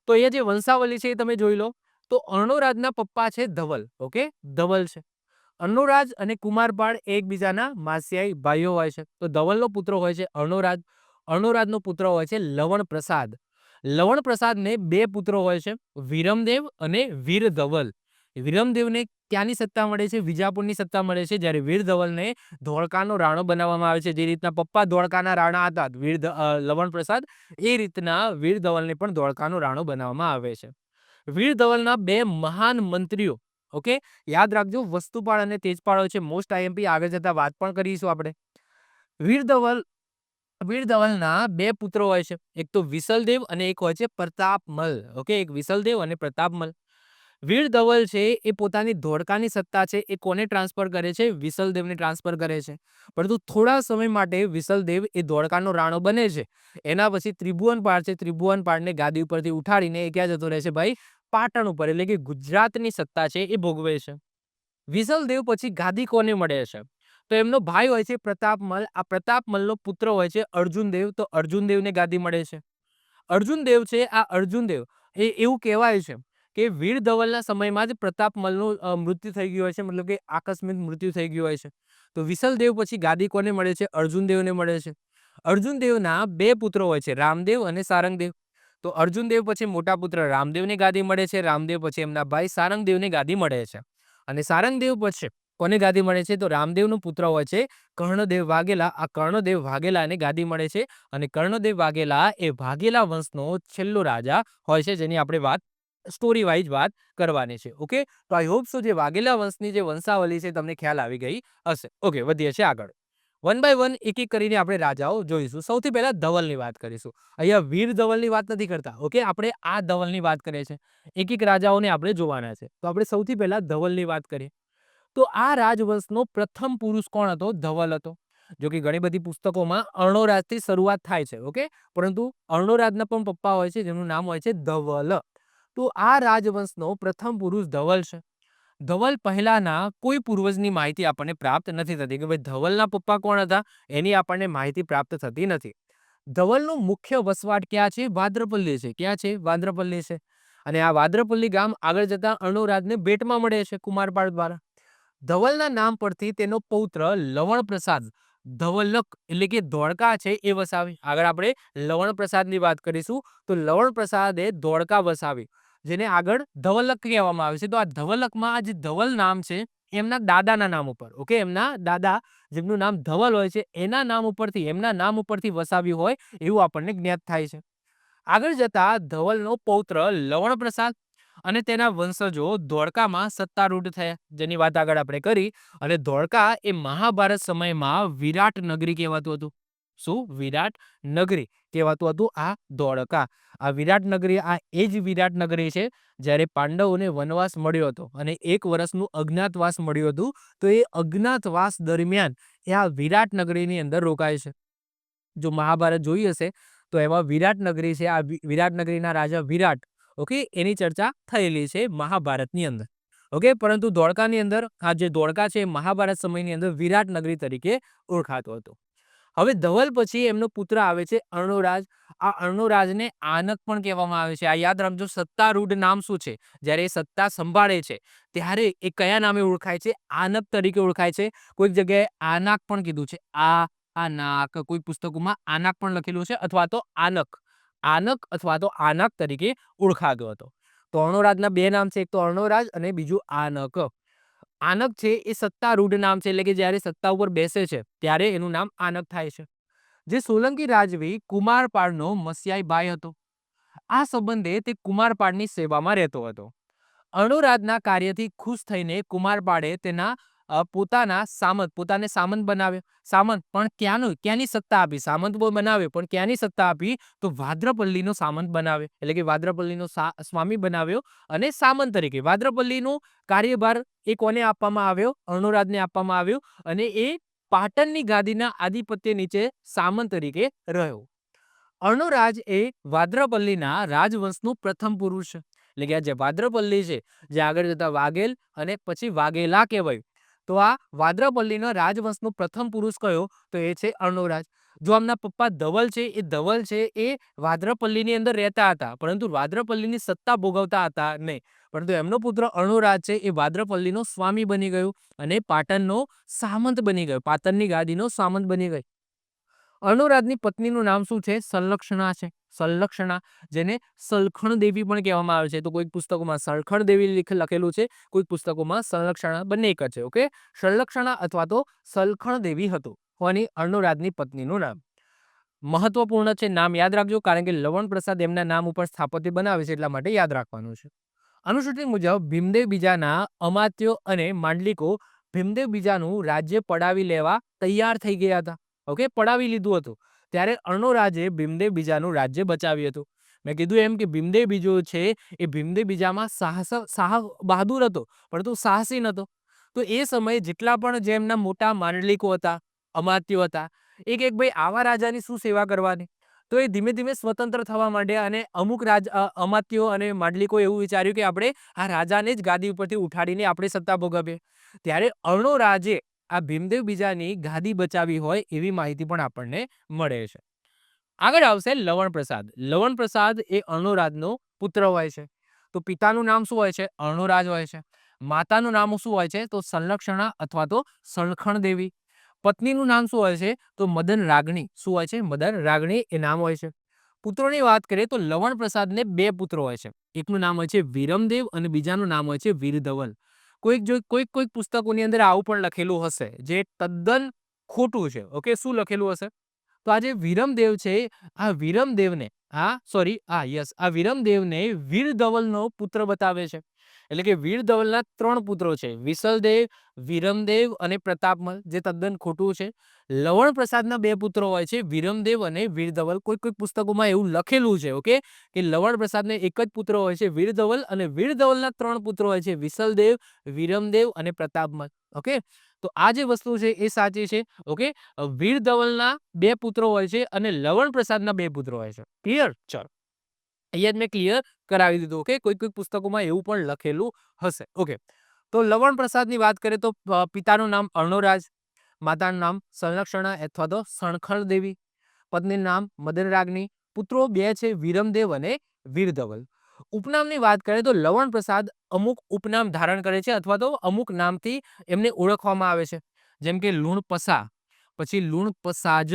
તો અહીંયા જે વંશાવલી છે એ તમે જોઈ લો. તો અર્ણોરાજના પપ્પા છે ધવલ. ઓકે, ધવલ છે. અર્ણોરાજ અને કુમારપાળ એકબીજાના માસિયાઈ ભાઈઓ હોય છે. તો ધવલનો પુત્ર હોય છે અર્ણોરાજ. અર્ણોરાજનો પુત્ર હોય છે લવણ પ્રસાદ. લવણ પ્રસાદને 2 પુત્રો હોય છે, વિરમદેવ અને વીરધવલ. વિરમદેવને ક્યાંની સત્તા મળે છે? વિજાપુરની સત્તા મળે છે. જ્યારે વીરધવલને ધોળકાનો રાણો બનાવવામાં આવે છે. જે રીતના પપ્પા ધોળકાના રાણા હતા લવણ પ્રસાદ, એ રીતના વીરધવલને પણ ધોળકાનો રાણો બનાવવામાં આવે છે. વીરધવલના 2 મહાન મંત્રીઓ, ઓકે, યાદ રાખજો, વસ્તુપાળ અને તેજપાળ હોય છે. મોસ્ટ આઈએમપી આગળ જતા વાત પણ કરીશું આપણે. વીરધવલના 2 પુત્રો હોય છે. એક તો વિસલદેવ અને એક હોય છે પ્રતાપમલ. ઓકે, એક વિસલદેવ અને પ્રતાપમલ. વીરધવલ છે એ પોતાની ધોળકાની સત્તા છે એ કોને ટ્રાન્સફર કરે છે? વિસલદેવને ટ્રાન્સફર કરે છે. પરંતુ થોડા સમય માટે વિસલદેવ એ ધોળકાનો રાણો બને છે. એના પછી ત્રિભુવનપાળ છે, ત્રિભુવનપાળને ગાદી ઉપરથી ઉઠાડીને એ ક્યાં જતો રહે છે ભાઈ? પાટણ ઉપર, એટલે કે ગુજરાતની સત્તા છે એ ભોગવે છે. વિસલદેવ પછી ગાદી કોને મળે છે? તો એમનો ભાઈ હોય છે પ્રતાપમલ. આ પ્રતાપમલનો પુત્ર હોય છે અર્જુનદેવ. તો અર્જુનદેવને ગાદી મળે છે. અર્જુનદેવ છે, આ અર્જુનદેવ એ એવું કહેવાય છે કે વીરધવલના સમયમાં જ પ્રતાપમલનું મૃત્યુ થઈ ગયું હોય છે, મતલબ કે આકસ્મિક મૃત્યુ થઈ ગયું હોય છે. તો વિસલદેવ પછી ગાદી કોને મળે છે? અર્જુનદેવને મળે છે. અર્જુનદેવના 2 પુત્રો હોય છે, રામદેવ અને સારંગદેવ. તો અર્જુનદેવ પછી મોટા પુત્ર રામદેવને ગાદી મળે છે. રામદેવ પછી એમના ભાઈ સારંગદેવને ગાદી મળે છે. અને સારંગદેવ પછી કોને ગાદી મળે છે? તો રામદેવનો પુત્ર હોય છે કર્ણદેવ વાઘેલા. આ કર્ણદેવ વાઘેલાને ગાદી મળે છે. અને કર્ણદેવ વાઘેલા એ વાઘેલા વંશનો છેલ્લો રાજા હોય છે, જેની આપણે વાત સ્ટોરી વાઇઝ વાત કરવાની છે. ઓકે, તો આઈ હોપ સો જે વાઘેલા વંશની જે વંશાવલી છે તમને ખ્યાલ આવી ગઈ હશે. ઓકે, વધીએ છીએ આગળ. વન બાય વન એક એક કરીને આપણે રાજાઓ જોઈશું. સૌથી પહેલા ધવલની વાત કરીશું. અહીંયા વીર ધવલની વાત નથી કરતા. ઓકે, આપણે આ ધવલની વાત કરીએ છીએ. એક એક રાજાઓને આપણે જોવાના છે. તો આપણે સૌથી પહેલા ધવલની વાત કરીએ. તો આ રાજવંશનો પ્રથમ પુરુષ કોણ હતો? ધવલ હતો. જો કે ઘણી બધી પુસ્તકોમાં અર્ણોરાજથી શરૂઆત થાય છે. ઓકે, પરંતુ અર્ણોરાજના પણ પપ્પા હોય છે જેમનું નામ હોય છે ધવલ. તો આ રાજવંશનો પ્રથમ પુરુષ ધવલ છે. ધવલ પહેલાના કોઈ પૂર્વજની માહિતી આપણને પ્રાપ્ત નથી થતી કે ભાઈ ધવલના પપ્પા કોણ હતા, એની આપણને માહિતી પ્રાપ્ત થતી નથી. ધવલનો મુખ્ય વસવાટ ક્યાં છે? વાદ્રપલ્લી છે. ક્યાં છે? વાદ્રપલ્લી છે. અને આ વાદ્રપલ્લી ગામ આગળ જતા અર્ણોરાજને ભેટમાં મળે છે કુમારપાળ દ્વારા. ધવલના નામ પરથી તેનો પૌત્ર લવણ પ્રસાદ ધવલક એટલે કે ધોળકા છે એ વસાવી. આગળ આપણે લવણ પ્રસાદની વાત કરીશું. તો લવણ પ્રસાદે ધોળકા વસાવી, જેને આગળ ધવલક કહેવામાં આવે છે. તો આ ધવલકમાં આ જે ધવલ નામ છે એમના દાદાના નામ ઉપર, ઓકે, એમના દાદા જેમનું નામ ધવલ હોય છે એના નામ ઉપરથી, એમના નામ ઉપરથી વસાવ્યું હોય એવું આપણને જ્ઞાત થાય છે. આગળ જતા ધવલનો પૌત્ર લવણ પ્રસાદ, અને તેના વંશજો ધોળકામાં સત્તારૂઢ થયા, જેની વાત આગળ આપણે કરી. અને ધોળકા એ મહાભારત સમયમાં વિરાટ નગરી કહેવાતું હતું. શું? વિરાટ નગરી કહેવાતું હતું આ ધોળકા. આ વિરાટ નગરી, આ એ જ વિરાટ નગરી છે જ્યારે પાંડવોને વનવાસ મળ્યો હતો અને 1 વર્ષનું અજ્ઞાતવાસ મળ્યું હતું. તો એ અજ્ઞાતવાસ દરમિયાન એ આ વિરાટ નગરીની અંદર રોકાય છે. જો મહાભારત જોઈ હશે તો એમાં વિરાટ નગરી છે, આ વિરાટ નગરીના રાજા વિરાટ, ઓકે, એની ચર્ચા થયેલી છે મહાભારતની અંદર. ઓકે, પરંતુ ધોળકાની અંદર, આ જે ધોળકા છે એ મહાભારત સમયની અંદર વિરાટ નગરી તરીકે ઓળખાતો હતો. હવે ધવલ પછી એમનો પુત્ર આવે છે અર્ણોરાજ. આ અર્ણોરાજને આનક પણ કહેવામાં આવે છે. આ યાદ રાખજો, સત્તારૂઢ નામ શું છે? જ્યારે એ સત્તા સંભાળે છે ત્યારે એ કયા નામે ઓળખાય છે? આનક તરીકે ઓળખાય છે. કોઈક જગ્યાએ આનાક પણ કીધું છે. આનાક, કોઈ પુસ્તકોમાં આનાક પણ લખેલું છે, અથવા તો આનક, આનક અથવા તો આનાક તરીકે ઓળખાતો હતો. તો અર્ણોરાજના 2 નામ છે, એક તો અર્ણોરાજ અને બીજું આનક. આનક છે એ સત્તારૂઢ નામ છે, એટલે કે જ્યારે સત્તા ઉપર બેસે છે ત્યારે એનું નામ આનક થાય છે. જે સોલંકી રાજવી કુમારપાળનો મસિયાઈ ભાઈ હતો. આ સંબંધે તે કુમારપાળની સેવામાં રહેતો હતો. અર્ણોરાજના કાર્યથી ખુશ થઈને કુમારપાળે પોતાને સામંત બનાવ્યો. સામંત પણ ક્યાંની સત્તા આપી? સામંત બનાવ્યો પણ ક્યાંની સત્તા આપી? તો વાદ્રપલ્લીનો સામંત બનાવ્યો, એટલે કે વાદ્રપલ્લીનો સ્વામી બનાવ્યો અને સામંત તરીકે. વાદ્રપલ્લીનો કાર્યભાર એ કોને આપવામાં આવ્યો? અર્ણોરાજને આપવામાં આવ્યો અને એ પાટણની ગાદીના આધિપત્ય નીચે સામંત તરીકે રહ્યો. અર્ણોરાજ એ વાદ્રપલ્લીના રાજવંશનું પ્રથમ પુરુષ છે. એટલે કે આ જે વાદ્રપલ્લી છે, જે આગળ જતા વાઘેલ અને પછી વાઘેલા કહેવાય, તો આ વાદ્રપલ્લીનો રાજવંશનો પ્રથમ પુરુષ કયો? તો એ છે અર્ણોરાજ. જો આમના પપ્પા ધવલ છે એ વાદ્રપલ્લીની અંદર રહેતા હતા, પરંતુ વાદ્રપલ્લીની સત્તા ભોગવતા હતા નહીં. પરંતુ એમનો પુત્ર અર્ણોરાજ છે એ વાદ્રપલ્લીનો સ્વામી બની ગયો અને પાટણનો સામંત બની ગયો, પાટણની ગાદીનો સામંત બની ગયો. અર્ણોરાજની પત્નીનું નામ શું છે? સંલક્ષણા છે. સંલક્ષણા, જેને સલખણ દેવી પણ કહેવામાં આવે છે. તો કોઈક પુસ્તકોમાં સલખણ દેવી લખેલું છે, કોઈક પુસ્તકોમાં સંલક્ષણા, બંને એક જ છે. ઓકે, સંલક્ષણા અથવા તો સલખણ દેવી હતું કોની? અર્ણોરાજની પત્નીનું નામ. મહત્વપૂર્ણ છે, નામ યાદ રાખજો, કારણ કે લવણ પ્રસાદ એમના નામ ઉપર સ્થાપત્ય બનાવે છે, એટલા માટે યાદ રાખવાનું છે. અનુસૂચિ મુજબ ભીમદેવ બીજાના અમાત્યો અને માંડલિકો ભીમદેવ બીજાનું રાજ્ય પડાવી લેવા તૈયાર થઈ ગયા હતા. ઓકે, પડાવી લીધું હતું. ત્યારે અર્ણોરાજે ભીમદેવ બીજાનું રાજ્ય બચાવ્યું હતું. મેં કીધું એમ કે ભીમદેવ બીજો છે એ ભીમદેવ બીજામાં બહાદુર હતો, પરંતુ સાહસી નહોતો. તો એ સમયે જેટલા પણ જે એમના મોટા માંડલિકો હતા, અમાત્યો હતા, એક ભાઈ આવા રાજાની શું સેવા કરવાની? તો એ ધીમે ધીમે સ્વતંત્ર થવા માંડ્યા અને અમુક અમાત્યો અને માંડલિકો એવું વિચાર્યું કે આપણે આ રાજાને જ ગાદી ઉપરથી ઉઠાડીને આપણે સત્તા ભોગવીએ. ત્યારે અર્ણોરાજે આ ભીમદેવ બીજાની ગાદી બચાવી હોય એવી માહિતી પણ આપણને મળે છે. આગળ આવશે લવણ પ્રસાદ. લવણ પ્રસાદ એ અર્ણોરાજનો પુત્ર હોય છે. તો પિતાનું નામ શું હોય છે? અર્ણોરાજ હોય છે. માતાનું નામ શું હોય છે? તો સંલક્ષણા અથવા તો સલખણ દેવી. પત્નીનું નામ શું હોય છે? તો મદન રાગણી. શું હોય છે? મદન રાગણી એ નામ હોય છે. પુત્રોની વાત કરીએ તો લવણ પ્રસાદને 2 પુત્રો હોય છે. એકનું નામ હોય છે વિરમદેવ અને બીજાનું નામ હોય છે વીરધવલ. કોઈક પુસ્તકોની અંદર આવું પણ લખેલું હશે, જે તદ્દન ખોટું છે. ઓકે, શું લખેલું હશે? તો આ જે વિરમદેવ છે, આ વિરમદેવને આ વિરમદેવને વીરધવલનો પુત્ર બતાવે છે. એટલે કે વીરધવલના 3 પુત્રો છે, વિસલદેવ, વિરમદેવ અને પ્રતાપમલ, જે તદ્દન ખોટું છે. લવણ પ્રસાદના 2 પુત્રો હોય છે, વિરમદેવ અને વીરધવલ. કોઈક પુસ્તકોમાં એવું લખેલું છે, ઓકે, કે લવણ પ્રસાદને એક જ પુત્ર હોય છે વીરધવલ, અને વીરધવલના 3 પુત્રો હોય છે, વિસલદેવ, વિરમદેવ અને પ્રતાપમલ. ઓકે, તો આ જે વસ્તુ છે એ સાચી છે. ઓકે, વીરધવલના 2 પુત્રો હોય છે અને લવણ પ્રસાદના 2 પુત્રો હોય છે. ક્લિયર? ચલો, અહીંયા જ મેં ક્લિયર કરાવી દીધું. ઓકે, કોઈક પુસ્તકોમાં એવું પણ લખેલું હશે. ઓકે, તો લવણ પ્રસાદની વાત કરીએ તો પિતાનું નામ અર્ણોરાજ, માતાનું નામ સંલક્ષણા અથવા તો સણખણ દેવી, પત્નીનું નામ મદન રાગની. પુત્રો 2 છે, વિરમદેવ અને વીરધવલ. ઉપનામની વાત કરીએ તો લવણ પ્રસાદ અમુક ઉપનામ ધારણ કરે છે અથવા તો અમુક નામથી એમને ઓળખવામાં આવે છે. જેમ કે લુણપસા, પછી લુણપસાજ,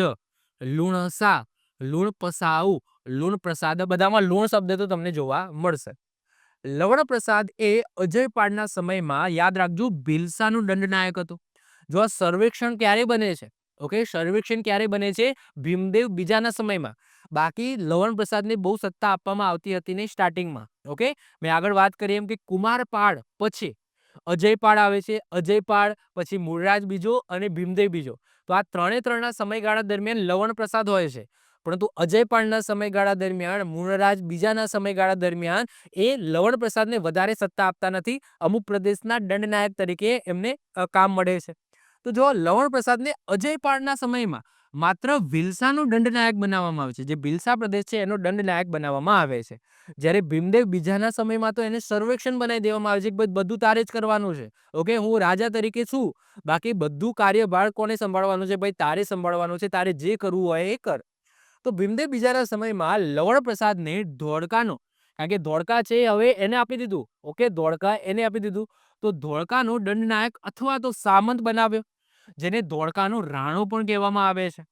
લુણસા, લુણપસાઉ, લુણપ્રસાદ. બધામાં લુણ શબ્દ તો તમને જોવા મળશે. લવણ પ્રસાદ એ અજયપાળના સમયમાં, યાદ રાખજો, ભિલસાનું દંડનાયક હતો. જો આ સર્વેક્ષણ ક્યારે બને છે? ઓકે, સર્વેક્ષણ ક્યારે બને છે? ભીમદેવ બીજાના સમયમાં. બાકી લવણ પ્રસાદને બહુ સત્તા આપવામાં આવતી હતી નહીં સ્ટાર્ટિંગમાં. ઓકે, મેં આગળ વાત કરી એમ કે કુમારપાળ પછી અજયપાળ આવે છે. અજયપાળ પછી મૂળરાજ બીજો અને ભીમદેવ બીજો. તો આ ત્રણેના સમયગાળા દરમિયાન લવણ પ્રસાદ હોય છે. પરંતુ અજયપાળના સમયગાળા દરમિયાન, મૂળરાજ બીજાના સમયગાળા દરમિયાન એ લવણ પ્રસાદને વધારે સત્તા આપતા નથી. અમુક પ્રદેશના દંડનાયક તરીકે એમને કામ મળે છે. તો જો લવણ પ્રસાદને અજયપાળના સમયમાં માત્ર ભિલસાનો દંડનાયક બનાવવામાં આવે છે. જે ભિલસા પ્રદેશ છે એનો દંડનાયક બનાવવામાં આવે છે. જ્યારે ભીમદેવ બીજાના સમયમાં તો એને સર્વેક્ષણ બનાવી દેવામાં આવે છે કે બધું તારે જ કરવાનું છે. ઓકે, હું રાજા તરીકે છું, બાકી બધું કાર્યભાર કોને સંભાળવાનું છે? ભાઈ તારે સંભાળવાનું છે. તારે જે કરવું હોય એ કર. તો ભીમદેવ બીજાના સમયમાં લવણ પ્રસાદને ધોળકાનો, કારણ કે ધોળકા છે હવે એને આપી દીધું. ઓકે, ધોળકા એને આપી દીધું. તો ધોળકાનો દંડનાયક અથવા તો સામંત બનાવ્યો, જેને ધોળકાનો રાણો પણ કહેવામાં આવે છે.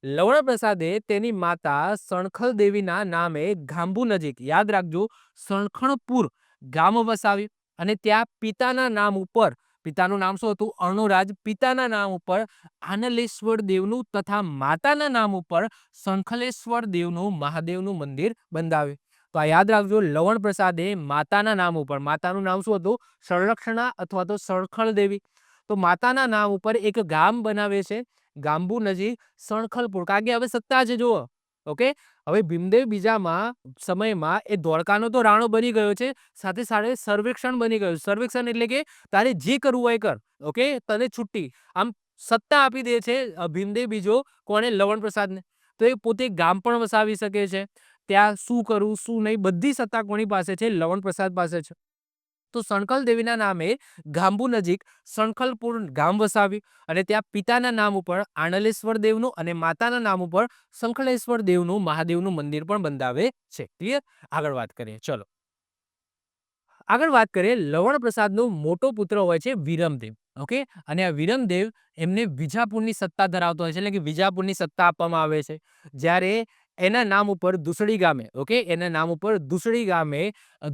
લવણ પ્રસાદે તેની માતા સણખલ દેવીના નામે ગાંભુ નજીક, યાદ રાખજો, સણખણપુર ગામ વસાવ્યું અને ત્યાં પિતાના નામ ઉપર, પિતાનું નામ શું હતું? અર્ણોરાજ. પિતાના નામ ઉપર આનલેશ્વર દેવનું તથા માતાના નામ ઉપર શંખલેશ્વર દેવનું, મહાદેવનું મંદિર બંધાવ્યું. તો આ યાદ રાખજો, લવણ પ્રસાદે માતાના નામ ઉપર, માતાનું નામ શું હતું? સંરક્ષણા અથવા તો સણખલ દેવી. તો માતાના નામ ઉપર એક ગામ બનાવે છે ગાંભુ નજીક સણખલપુર, કારણ કે હવે સત્તા છે જુઓ. ઓકે, હવે ભીમદેવ બીજામાં સમયમાં એ ધોળકાનો તો રાણો બની ગયો છે, સાથે સાથે સર્વેક્ષણ બની ગયું. સર્વેક્ષણ એટલે કે તારે જે કરવું હોય કર. ઓકે, તને છુટ્ટી. આમ સત્તા આપી દે છે ભીમદેવ બીજો કોને? લવણ પ્રસાદને. તો એ પોતે ગામ પણ વસાવી શકે છે. ત્યાં શું કરવું શું નહીં બધી સત્તા કોની પાસે છે? લવણ પ્રસાદ પાસે છે. તો સણખલ દેવીના નામે ગાંભુ નજીક સણખલપુર ગામ વસાવ્યું અને ત્યાં પિતાના નામ ઉપર આનલેશ્વર દેવનું અને માતાના નામ ઉપર શંખલેશ્વર દેવનું, મહાદેવનું મંદિર પણ બંધાવે છે. ક્લિયર? આગળ વાત કરીએ. ચલો આગળ વાત કરીએ. લવણ પ્રસાદનો મોટો પુત્ર હોય છે વિરમદેવ. ઓકે, અને આ વિરમદેવ એમને વિજાપુરની સત્તા ધરાવતો હોય છે, એટલે કે વિજાપુરની સત્તા આપવામાં આવે છે. જ્યારે એના નામ ઉપર દુસડી ગામે, ઓકે, એના નામ ઉપર દુસડી ગામે,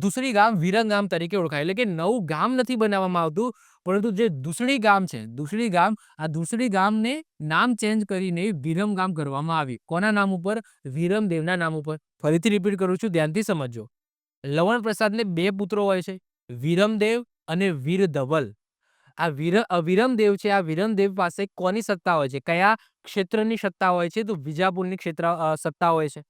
દુસડી ગામ વિરમગામ તરીકે ઓળખાય. એટલે કે નવું ગામ નથી બનાવવામાં આવતું, પરંતુ જે દુસડી ગામ છે, દુસડી ગામ, આ દુસડી ગામને નામ ચેન્જ કરીને વિરમગામ કરવામાં આવ્યું. કોના નામ ઉપર? વિરમદેવના નામ ઉપર. ફરીથી રિપીટ કરું છું, ધ્યાનથી સમજજો. લવણ પ્રસાદને બે પુત્રો હોય છે, વિરમદેવ અને વીરધવલ. આ વિરમદેવ છે, આ વિરમદેવ પાસે કોની સત્તા હોય છે? કયા ક્ષેત્રની સત્તા હોય છે? તો વિજાપુરની સત્તા હોય છે.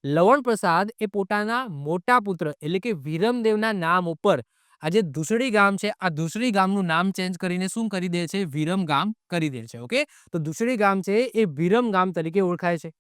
લવણ પ્રસાદ એ પોતાના મોટા પુત્ર એટલે કે વિરમદેવના નામ ઉપર આ જે દુસડી ગામ છે, આ દુસડી ગામનું નામ ચેન્જ કરીને શું કરી દે છે? વિરમગામ કરી દે છે. ઓકે, તો દુસડી ગામ છે એ વિરમગામ તરીકે ઓળખાય છે.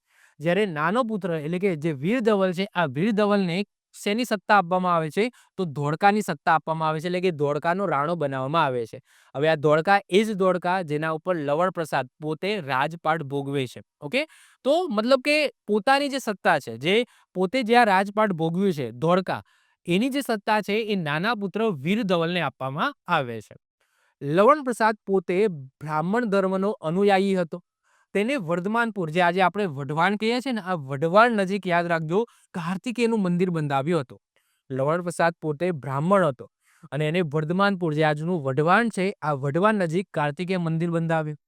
જ્યારે નાનો પુત્ર એટલે કે જે વીરધવલ છે, આ વીરધવલને શેની સત્તા આપવામાં આવે છે? તો ધોળકાની સત્તા આપવામાં આવે છે, એટલે કે ધોળકાનો રાણો બનાવવામાં આવે છે. હવે આ ધોળકા એ જ ધોળકા જેના ઉપર લવણ પ્રસાદ પોતે રાજપાટ ભોગવે છે. ઓકે, તો મતલબ કે પોતાની જે સત્તા છે, જે પોતે જ્યાં રાજપાટ ભોગવ્યું છે ધોળકા, એની જે સત્તા છે એ નાના પુત્ર વીરધવલને આપવામાં આવે છે. લવણ પ્રસાદ પોતે બ્રાહ્મણ ધર્મનો અનુયાયી હતો. તેને વર્ધમાનપુર, જે આજે આપણે વઢવાણ કહીએ છીએ ને, આ વઢવાણ નજીક, યાદ રાખજો, કાર્તિકેયનું મંદિર બંધાવ્યું હતું. લવણ પ્રસાદ પોતે બ્રાહ્મણ હતો અને એને વર્ધમાનપુર, જે આજનું વઢવાણ છે, આ વઢવાણ નજીક કાર્તિકેય મંદિર બંધાવ્યું.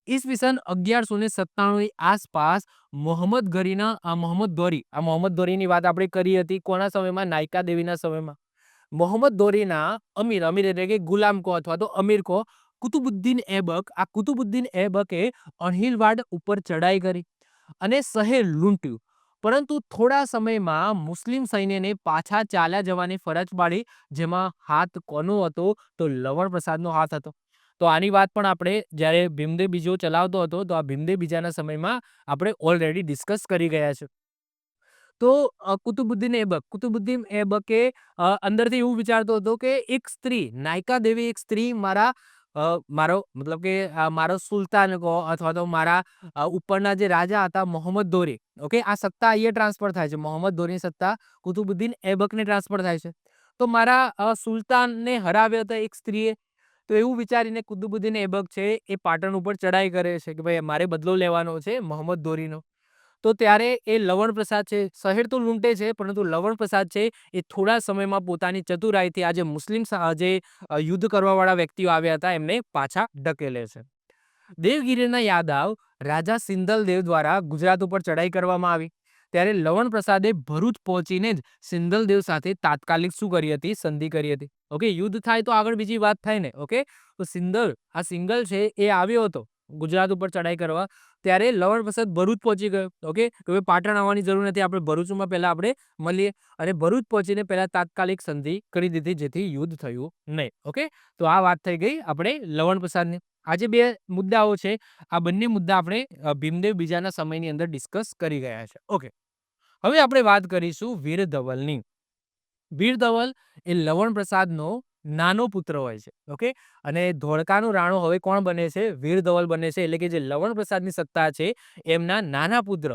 ઈસવીસન 1197 ની આસપાસ મોહમ્મદ ગોરીની વાત આપણે કરી હતી. કોના સમયમાં? નાયકા દેવીના સમયમાં. મોહમ્મદ દોરીના અમીર, અમીર એટલે કે ગુલામ કો અથવા તો અમીર કો, કુતુબુદ્દીન એબક, આ કુતુબુદ્દીન એબકે અણહિલવાડ ઉપર ચડાઈ કરી અને શહેર લૂંટ્યું. પરંતુ થોડા સમયમાં મુસ્લિમ સૈન્યને પાછા ચાલ્યા જવાની ફરજ પાડી, જેમાં હાથ કોનો હતો? તો લવણ પ્રસાદનો હાથ હતો. તો આની વાત પણ આપણે જ્યારે ભીમદેવ બીજો ચલાવતો હતો, તો આ ભીમદેવ બીજાના સમયમાં આપણે ઓલરેડી ડિસ્કસ કરી ગયા છે. તો કુતુબુદ્દીન એબકે અંદરથી એવું વિચારતો હતો કે એક સ્ત્રી, નાયકા દેવી એક સ્ત્રી મારો મતલબ કે મારો સુલતાન કહો અથવા તો મારા ઉપરના જે રાજા હતા મોહમ્મદ દોરી, ઓકે, આ સત્તા અહીંયા ટ્રાન્સફર થાય છે. મોહમ્મદ દોરીની સત્તા કુતુબુદ્દીન એબકને ટ્રાન્સફર થાય છે. તો મારા સુલતાનને હરાવ્યો હતો એક સ્ત્રીએ. તો એવું વિચારીને કુતુબુદ્દીન એબક છે એ પાટણ ઉપર ચડાઈ કરે છે કે ભાઈ મારે બદલો લેવાનો છે મોહમ્મદ દોરીનો. તો ત્યારે એ લવણ પ્રસાદ છે, શહેર તો લૂંટે છે, પરંતુ લવણ પ્રસાદ છે એ થોડા સમયમાં પોતાની ચતુરાઈથી આ જે મુસ્લિમ જે યુદ્ધ કરવાવાળા વ્યક્તિઓ આવ્યા હતા એમને પાછા ઢકેલે છે. દેવગીરીના યાદવ રાજા સિંધલ દેવ દ્વારા ગુજરાત ઉપર ચડાઈ કરવામાં આવી. ત્યારે લવણ પ્રસાદે ભરૂચ પહોંચીને જ સિંદલદેવ સાથે તાત્કાલિક શું કરી હતી? સંધિ કરી હતી. ઓકે, યુદ્ધ થાય તો આગળ બીજી વાત થાય ને. ઓકે, તો સિંગલ છે એ આવ્યો હતો ગુજરાત ઉપર ચડાઈ કરવા, ત્યારે લવણ પ્રસાદ ભરૂચ પહોંચી ગયો. ઓકે, તો હવે પાટણ આવવાની જરૂર નથી, આપણે ભરૂચમાં પહેલા આપણે મળીએ, અને ભરૂચ પહોંચીને પહેલા તાત્કાલિક સંધિ કરી દીધી, જેથી યુદ્ધ થયું નહીં. ઓકે, તો આ વાત થઈ ગઈ આપણે લવણ પ્રસાદની. આજે બે મુદ્દાઓ છે, આ બંને મુદ્દા આપણે ભીમદેવ બીજાના સમયની અંદર ડિસ્કસ કરી ગયા છે. ઓકે, હવે આપણે વાત કરીશું વીર ધવલની. વીર ધવલ એ લવણ પ્રસાદનો નાનો પુત્ર હોય છે. ઓકે, અને ધોળકાનો રાણો હવે કોણ બને છે? વીર ધવલ બને છે. એટલે કે જે લવણ પ્રસાદની સત્તા છે એમના નાના પુત્ર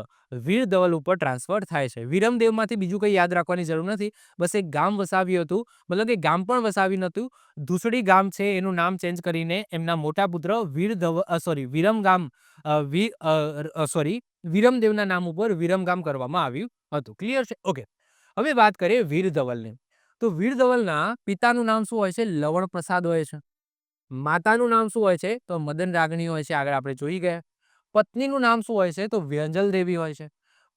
વીર ધવલ ઉપર ટ્રાન્સફર થાય છે. વિરમદેવમાંથી બીજું કંઈ યાદ રાખવાની જરૂર નથી, બસ એક ગામ વસાવ્યું હતું, મતલબ કે ગામ પણ વસાવ્યું નહોતું, ધૂસડી ગામ છે એનું નામ ચેન્જ કરીને એમના મોટા પુત્ર વિરમદેવના નામ ઉપર વિરમગામ કરવામાં આવ્યું હતું. ક્લિયર છે? ઓકે, હવે વાત કરીએ વીર ધવલની. તો વીર ધવલના પિતાનું નામ શું હોય છે? લવણ પ્રસાદ હોય છે. માતાનું નામ શું હોય છે? તો મદન રાગણી હોય છે, આગળ આપણે જોઈ ગયા. પત્નીનું નામ શું હોય છે? તો વ્યંજલ દેવી હોય છે.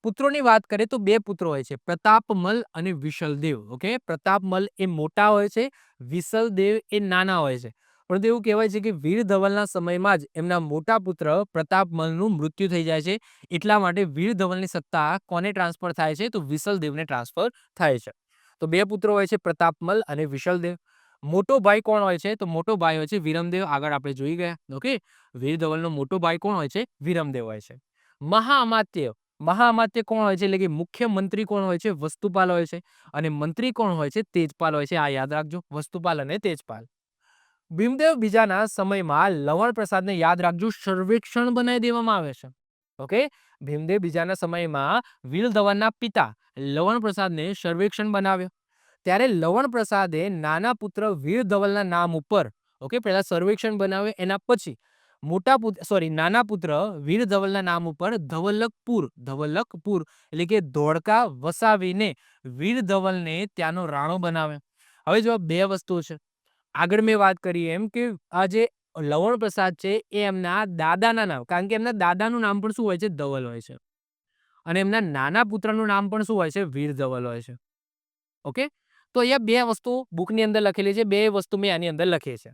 પુત્રોની વાત કરીએ તો બે પુત્રો હોય છે, પ્રતાપમલ અને વિશલદેવ. ઓકે, પ્રતાપમલ એ મોટા હોય છે, વિશલદેવ એ નાના હોય છે. પરંતુ એવું કહેવાય છે કે વીર ધવલના સમયમાં જ એમના મોટા પુત્ર પ્રતાપમલનું મૃત્યુ થઈ જાય છે. એટલા માટે વીર ધવલની સત્તા કોને ટ્રાન્સફર થાય છે? તો વિશલદેવને ટ્રાન્સફર થાય છે. તો બે પુત્રો હોય છે, પ્રતાપમલ અને વિશલદેવ. મોટો ભાઈ કોણ હોય છે? તો મોટો ભાઈ હોય છે વિરમદેવ, આગળ આપણે જોઈ ગયા. ઓકે, વીર ધવલનો મોટો ભાઈ કોણ હોય છે? વિરમદેવ હોય છે. મહાઅમાત્ય કોણ હોય છે? એટલે કે મુખ્યમંત્રી કોણ હોય છે? વસ્તુપાલ હોય છે. અને મંત્રી કોણ હોય છે? તેજપાલ હોય છે. આ યાદ રાખજો, વસ્તુપાલ અને તેજપાલ. ભીમદેવ બીજાના સમયમાં લવણ પ્રસાદને યાદ રાખજો, સર્વેક્ષણ બનાવી દેવામાં આવે છે. ઓકે, ભીમદેવ બીજાના સમયમાં વીર ધવલના પિતા લવણ પ્રસાદને સર્વેક્ષણ બનાવ્યો. ત્યારે લવણ પ્રસાદે નાના પુત્ર વીર ધવલના નામ ઉપર, ઓકે, પહેલા સર્વેક્ષણ બનાવ્યો, એના પછી નાના પુત્ર વીર ધવલના નામ ઉપર ધવલકપુર એટલે કે ધોળકા વસાવીને વીર ધવલને ત્યાંનો રાણો બનાવ્યો. હવે જો બે વસ્તુ છે, આગળ મેં વાત કરી એમ કે આ જે લવણ પ્રસાદ છે એ એમના દાદાના નામ, કારણ કે એમના દાદાનું નામ પણ શું હોય છે? ધવલ હોય છે. અને એમના નાના પુત્રનું નામ પણ શું હોય છે? વીર ધવલ હોય છે. ઓકે, તો અહીંયા બે વસ્તુ બુકની અંદર લખેલી છે, બે વસ્તુ મેં આની અંદર લખી છે.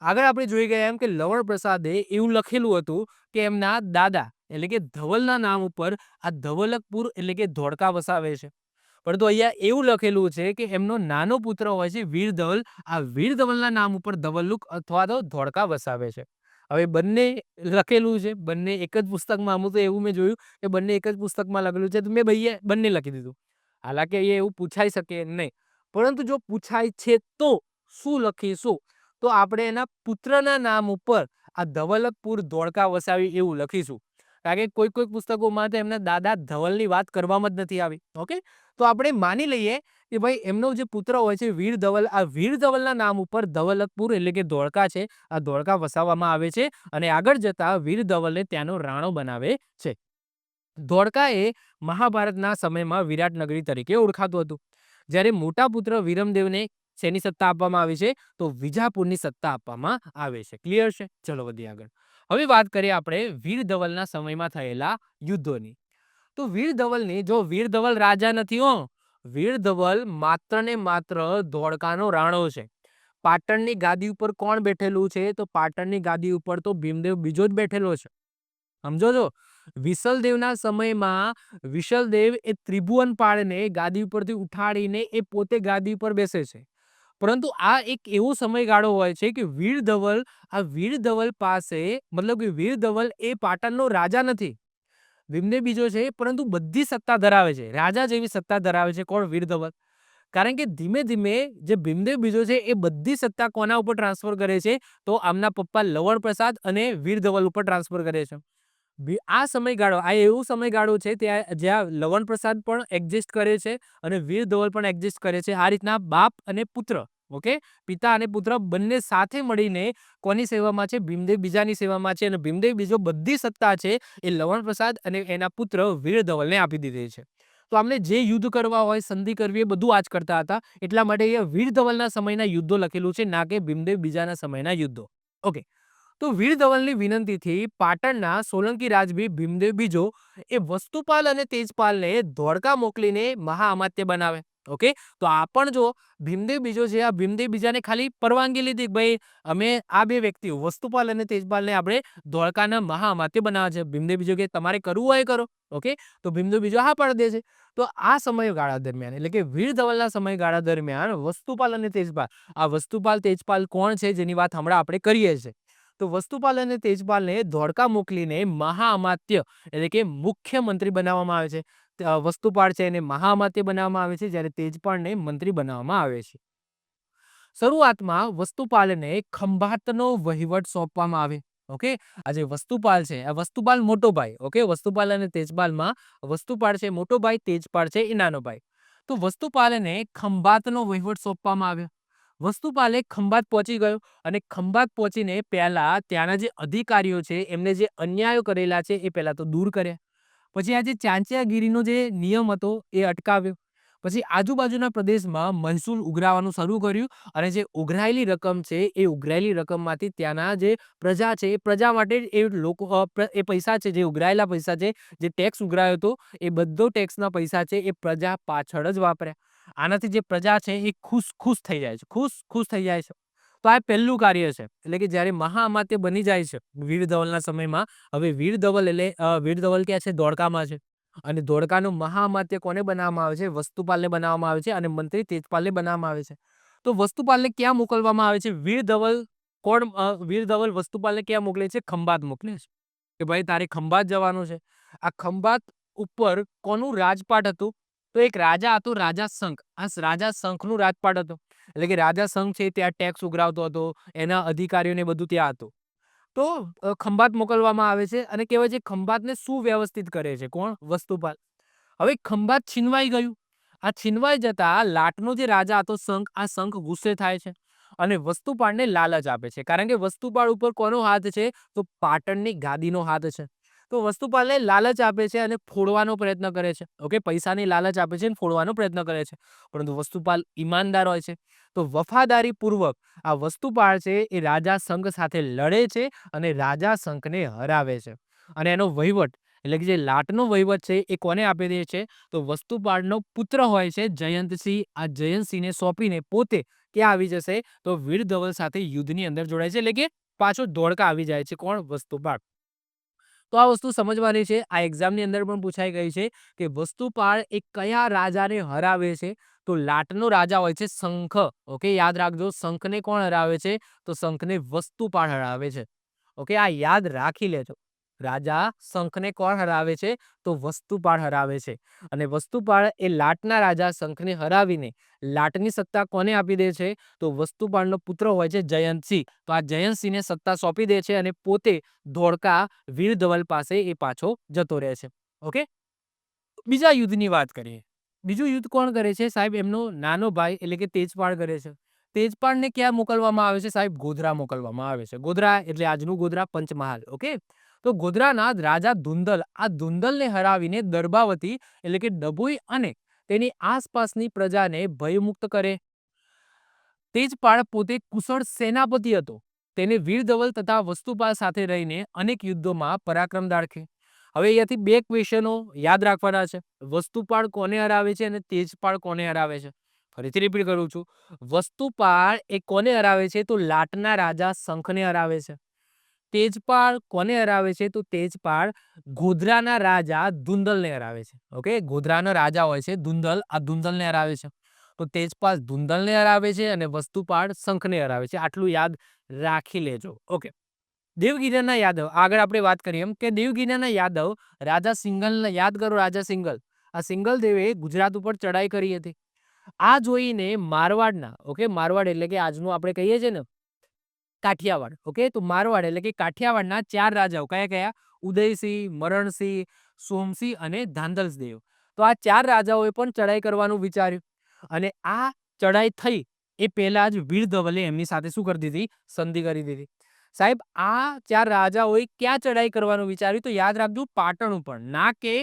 આગળ આપણે જોઈ ગયા એમ કે લવણ પ્રસાદે એવું લખેલું હતું કે એમના દાદા એટલે કે ધવલના નામ ઉપર આ ધવલકપુર એટલે કે ધોળકા વસાવે છે. પરંતુ અહીંયા એવું લખેલું છે કે એમનો નાનો પુત્ર હોય છે વીર ધવલ, આ વીર ધવલના નામ ઉપર ધવલુક અથવા તો ધોળકા વસાવે છે. હવે બંને લખેલું છે, બંને એક જ પુસ્તકમાં. અમુક તો એવું મેં જોયું કે બંને એક જ પુસ્તકમાં લખેલું છે, તો મેં ભાઈએ બંને લખી દીધું. હાલાકી અહીંયા એવું પૂછાઈ શકે નહીં, પરંતુ જો પૂછાય છે તો શું લખીશું? તો આપણે એના પુત્રના નામ ઉપર આ ધવલકપુર ધોળકા વસાવી એવું લખીશું. કારણ કે કોઈ પુસ્તકોમાં તો એમના દાદા ધવલની વાત કરવામાં જ નથી આવી. ઓકે, તો આપણે માની લઈએ કે ભાઈ એમનો જે પુત્ર હોય છે વીર ધવલ, આ વીર ધવલના નામ ઉપર ધવલકપુર એટલે કે ધોળકા છે, આ ધોળકા વસાવવામાં આવે છે, અને આગળ જતા વીર ધવલને ત્યાંનો રાણો બનાવે છે. ધોળકા એ મહાભારતના સમયમાં વિરાટનગરી તરીકે ઓળખાતું હતું. જ્યારે મોટા પુત્ર વિરમદેવને શેની સત્તા આપવામાં આવી છે? તો વિજાપુરની સત્તા આપવામાં આવે છે. ક્લિયર છે? ચલો વધીએ આગળ. હવે વાત કરીએ આપણે વીર ધવલના સમયમાં થયેલા યુદ્ધોની. તો વીર ધવલ રાજા નથી હો, વીર ધવલ માત્ર ને માત્ર ધોળકાનો રાણો છે. પાટણની ગાદી ઉપર કોણ બેઠેલું છે? તો પાટણની ગાદી ઉપર તો ભીમદેવ બીજો જ બેઠેલો છે. સમજો છો? વિશલદેવના સમયમાં વિશલદેવ એ ત્રિભુવનપાળને ગાદી ઉપરથી ઉઠાડીને એ પોતે ગાદી ઉપર બેસે છે. પરંતુ આ એક એવો સમયગાળો હોય છે કે વીર ધવલ પાસે, મતલબ કે વીર ધવલ એ પાટણનો રાજા નથી, ભીમદેવ બીજો છે, પરંતુ બધી સત્તા ધરાવે છે, રાજા જેવી સત્તા ધરાવે છે. કોણ? વીર ધવલ. કારણ કે ધીમે ધીમે જે ભીમદેવ બીજો છે એ બધી સત્તા કોના ઉપર ટ્રાન્સફર કરે છે? તો આમના પપ્પા લવણ પ્રસાદ અને વીર ધવલ ઉપર ટ્રાન્સફર કરે છે. આ સમયગાળો, આ એવું સમયગાળો છે જ્યાં લવણ પ્રસાદ પણ એક્ઝિસ્ટ કરે છે અને વીર ધવલ પણ એક્ઝિસ્ટ કરે છે. આ રીતના બાપ અને પુત્ર, ઓકે, પિતા અને પુત્ર બંને સાથે મળીને કોની સેવામાં છે? ભીમદેવ બીજાની સેવામાં છે. અને ભીમદેવ બીજો બધી સત્તા છે એ લવણ પ્રસાદ અને એના પુત્ર વીર ધવલને આપી દીધી છે. તો આમને જે યુદ્ધ કરવા હોય, સંધિ કરવી, એ બધું આજ કરતા હતા. એટલા માટે એ વીર ધવલના સમયના યુદ્ધો લખેલું છે, ના કે ભીમદેવ બીજાના સમયના યુદ્ધો. ઓકે, તો વીર ધવલની વિનંતીથી પાટણના સોલંકી રાજવી ભીમદેવ બીજો એ વસ્તુપાલ અને તેજપાલને ધોળકા મોકલીને મહાઅમાત્ય બનાવે. ઓકે, તો આ પણ જો ભીમદેવ બીજો છે, આ ભીમદેવ બીજાને ખાલી પરવાનગી લીધી કે ભાઈ અમે આ બે વ્યક્તિઓ વસ્તુપાલ અને તેજપાલને આપણે ધોળકાના મહાઅમાત્ય બનાવવા છે. ભીમદેવ બીજો કે તમારે કરવું હોય કરો. ઓકે, તો ભીમદેવ બીજો હા પાડી દે છે. તો આ સમયગાળા દરમિયાન એટલે કે વીર ધવલના સમયગાળા દરમિયાન વસ્તુપાલ અને તેજપાલ, આ વસ્તુપાલ તેજપાલ કોણ છે જેની વાત હમણાં આપણે કરીએ છીએ, તો વસ્તુપાલ અને તેજપાલને ધોળકા મોકલીને મહાઅમાત્ય એટલે કે મુખ્યમંત્રી બનાવવામાં આવે છે. વસ્તુપાલ છે એને મહાઅમાત્ય બનાવવામાં આવે છે, જ્યારે તેજપાલને મંત્રી બનાવવામાં આવે છે. શરૂઆતમાં વસ્તુપાલને ખંભાતનો વહીવટ સોંપવામાં આવે. ઓકે, આ જે વસ્તુપાલ છે, આ વસ્તુપાલ મોટો ભાઈ. ઓકે, વસ્તુપાલ અને તેજપાલમાં વસ્તુપાલ છે મોટો ભાઈ, તેજપાલ છે એ નાનો ભાઈ. તો વસ્તુપાલને ખંભાતનો વહીવટ સોંપવામાં આવ્યો. વસ્તુપાલે ખંભાત પહોંચી ગયો અને ખંભાત પહોંચીને પહેલા ત્યાંના જે અધિકારીઓ છે એમને જે અન્યાયો કરેલા છે એ પહેલા તો દૂર કર્યા. પછી આ જે ચાંચિયાગીરીનો જે નિયમ હતો એ અટકાવ્યો. પછી આજુબાજુના પ્રદેશમાં મહેસૂલ ઉઘરાવવાનું શરૂ કર્યું અને જે ઉઘરાયેલી રકમ છે એ ઉઘરાયેલી રકમમાંથી ત્યાંના જે પ્રજા છે એ પ્રજા માટે એ લોકો એ પૈસા છે, જે ઉઘરાયેલા પૈસા છે, જે ટેક્સ ઉઘરાયો હતો એ બધો ટેક્સના પૈસા છે એ પ્રજા પાછળ જ વાપર્યા. આનાથી જે પ્રજા છે એ ખુશ થઈ જાય છે, ખુશ થઈ જાય છે. તો આ પહેલું કાર્ય છે. એટલે કે જ્યારે મહાઅમાત્ય બની જાય છે વીર ધવલના સમયમાં, હવે વીર ધવલ એટલે વીર ધવલ ક્યાં છે? ધોળકામાં છે. અને ધોળકાનું મહાઅમાત્ય કોને બનાવવામાં આવે છે? વસ્તુપાલને બનાવવામાં આવે છે અને મંત્રી તેજપાલને બનાવવામાં આવે છે. તો વસ્તુપાલને ક્યાં મોકલવામાં આવે છે? વીર ધવલ વીર ધવલ વસ્તુપાલને ક્યાં મોકલે છે? ખંભાત મોકલે છે કે ભાઈ તારે ખંભાત જવાનું છે. આ ખંભાત ઉપર કોનું રાજપાટ હતું? તો એક રાજા હતો, રાજા શંખ. આ રાજા શંખનું રાજપાટ હતો. એટલે કે રાજા શંખ છે ત્યાં ટેક્સ ઉઘરાવતો હતો, એના અધિકારીઓને બધું ત્યાં હતું. તો ખંભાત મોકલવામાં આવે છે અને કહેવાય છે ખંભાતને સુવ્યવસ્થિત કરે છે કોણ? વસ્તુપાલ. હવે ખંભાત છીનવાઈ ગયું. આ છીનવાઈ જતા લાટનો જે રાજા હતો શંખ, આ શંખ ગુસ્સે થાય છે અને વસ્તુપાળને લાલચ આપે છે. કારણ કે વસ્તુપાળ ઉપર કોનો હાથ છે? તો પાટણની ગાદીનો હાથ છે. તો વસ્તુપાલને લાલચ આપે છે અને ફોડવાનો પ્રયત્ન કરે છે. ઓકે, પૈસાની લાલચ આપે છે અને ફોડવાનો પ્રયત્ન કરે છે. પરંતુ વસ્તુપાલ ઈમાનદાર હોય છે. તો વફાદારી પૂર્વક આ વસ્તુપાળ છે એ રાજા શંખ સાથે લડે છે અને રાજા શંખને હરાવે છે. અને એનો વહીવટ એટલે કે જે લાટનો વહીવટ છે એ કોને આપી દે છે? તો વસ્તુપાળનો પુત્ર હોય છે જયંતસિંહ. આ જયંતસિંહને સોંપીને પોતે ક્યાં આવી જશે? તો વીર ધવલ સાથે યુદ્ધની અંદર જોડાય છે. એટલે કે પાછો ધોળકા આવી જાય છે. કોણ? વસ્તુપાળ. તો આ વસ્તુ સમજવાની છે. આ એક્ઝામની અંદર પણ પૂછાઈ ગઈ છે કે વસ્તુપાળ એ કયા રાજાને હરાવે છે? તો લાટનો રાજા હોય છે શંખ. ઓકે, યાદ રાખજો, શંખને કોણ હરાવે છે? તો શંખને વસ્તુપાળ હરાવે છે. ઓકે, આ યાદ રાખી લેજો. રાજા શંખને કોણ હરાવે છે? તો વસ્તુપાળ હરાવે છે. અને વસ્તુપાળ એ લાટના રાજા શંખને હરાવીને લાટની સત્તા કોને આપી દે છે? તો વસ્તુપાળનો પુત્ર હોય છે જયંતસિંહ. તો આ જયંતસિંહને સત્તા સોંપી દે છે અને પોતે ધોળકા વીર ધવલ પાસે એ પાછો જતો રહે છે. ઓકે, બીજા યુદ્ધની વાત કરીએ. બીજું યુદ્ધ કોણ કરે છે? સાહેબ એમનો નાનો ભાઈ એટલે કે તેજપાળ કરે છે. તેજપાળને ક્યાં મોકલવામાં આવે છે? સાહેબ ગોધરા મોકલવામાં આવે છે. ગોધરા એટલે આજનું ગોધરા, પંચમહાલ. ઓકે, તો ગોધરાના રાજા ધુંધલ, આ ધુંધલને હરાવીને દર્ભાવતી એટલે કે ડભોઈ અને તેની આસપાસની પ્રજાને ભયમુક્ત કરે. તેજપાળ પોતે કુશળ સેનાપતિ હતો. તેને વીર ધવલ તથા વસ્તુપાલ સાથે રહીને અનેક યુદ્ધોમાં પરાક્રમ દાખવે. હવે અહીંયાથી બે ક્વેશ્ચનો યાદ રાખવાના છે. વસ્તુપાળ કોને હરાવે છે અને તેજપાળ કોને હરાવે છે? ફરીથી રિપીટ કરું છું. વસ્તુપાળ એ કોને હરાવે છે? તો લાટના રાજા શંખને હરાવે છે. તેજપાળ કોને હરાવે છે? તો તેજપાળ ગોધરાના રાજા ધુંધલને હરાવે છે. ઓકે, ગોધરાનો રાજા હોય છે ધુંધલ, આ ધુંધલને હરાવે છે. તો તેજપાલ ધુંધલને હરાવે છે અને વસ્તુપાળ શંખને હરાવે છે. આટલું યાદ રાખી લેજો. ઓકે, દેવગિરિના યાદવ, આગળ આપણે વાત કરીએ એમ કે દેવગિરિના યાદવ રાજા સિંઘલને યાદ કરો. રાજા સિંઘલ, આ સિંઘલ દેવે ગુજરાત ઉપર ચડાઈ કરી હતી. આ જોઈને મારવાડના, ઓકે, મારવાડ એટલે કે આજનું આપણે કહીએ છીએ ને કાઠિયાવાડ. ઓકે, તો મારવાડ એટલે કે કાઠિયાવાડના 4 રાજાઓ કયા કયા? ઉદયસિંહ, મરણસિંહ, સોમસિંહ અને ધાંધલદેવ. તો આ 4 રાજાઓએ પણ ચડાઈ કરવાનું વિચાર્યું અને આ ચડાઈ થઈ એ પહેલા જ વીર ધવલે એમની સાથે શું કરી દીધી? સંધિ કરી દીધી. સાહેબ આ 4 રાજાઓએ ક્યાં ચડાઈ કરવાનું વિચાર્યું? તો યાદ રાખજો, પાટણ ઉપર, ના કે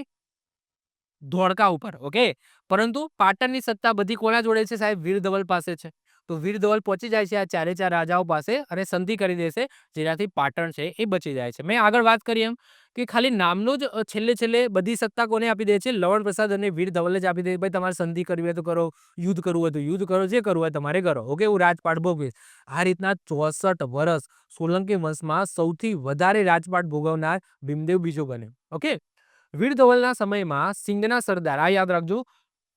ધોળકા ઉપર. ઓકે, પરંતુ પાટણની સત્તા બધી કોના જોડે છે? સાહેબ વીર ધવલ પાસે છે. તો વીર ધવલ પહોંચી જાય છે આ ચારે ચાર રાજાઓ પાસે અને સંધિ કરી દેશે, જેનાથી પાટણ છે એ બચી જાય છે. મેં આગળ વાત કરી એમ કે ખાલી નામનો જ છેલ્લે છેલ્લે બધી સત્તા કોને આપી દે છે? લવણ પ્રસાદ અને વીર ધવલે જ આપી દે. ભાઈ તમારે સંધિ કરવી હોય તો કરો, યુદ્ધ કરવું હોય તો યુદ્ધ કરો, જે કરવું હોય તમારે કરો. ઓકે, હું રાજપાટ ભોગવીશ. આ રીતના 64 વર્ષ સોલંકી વંશમાં સૌથી વધારે રાજપાટ ભોગવનાર ભીમદેવ બીજો બને. ઓકે, વીર ધવલના સમયમાં સિંધના સરદાર, આ યાદ રાખજો,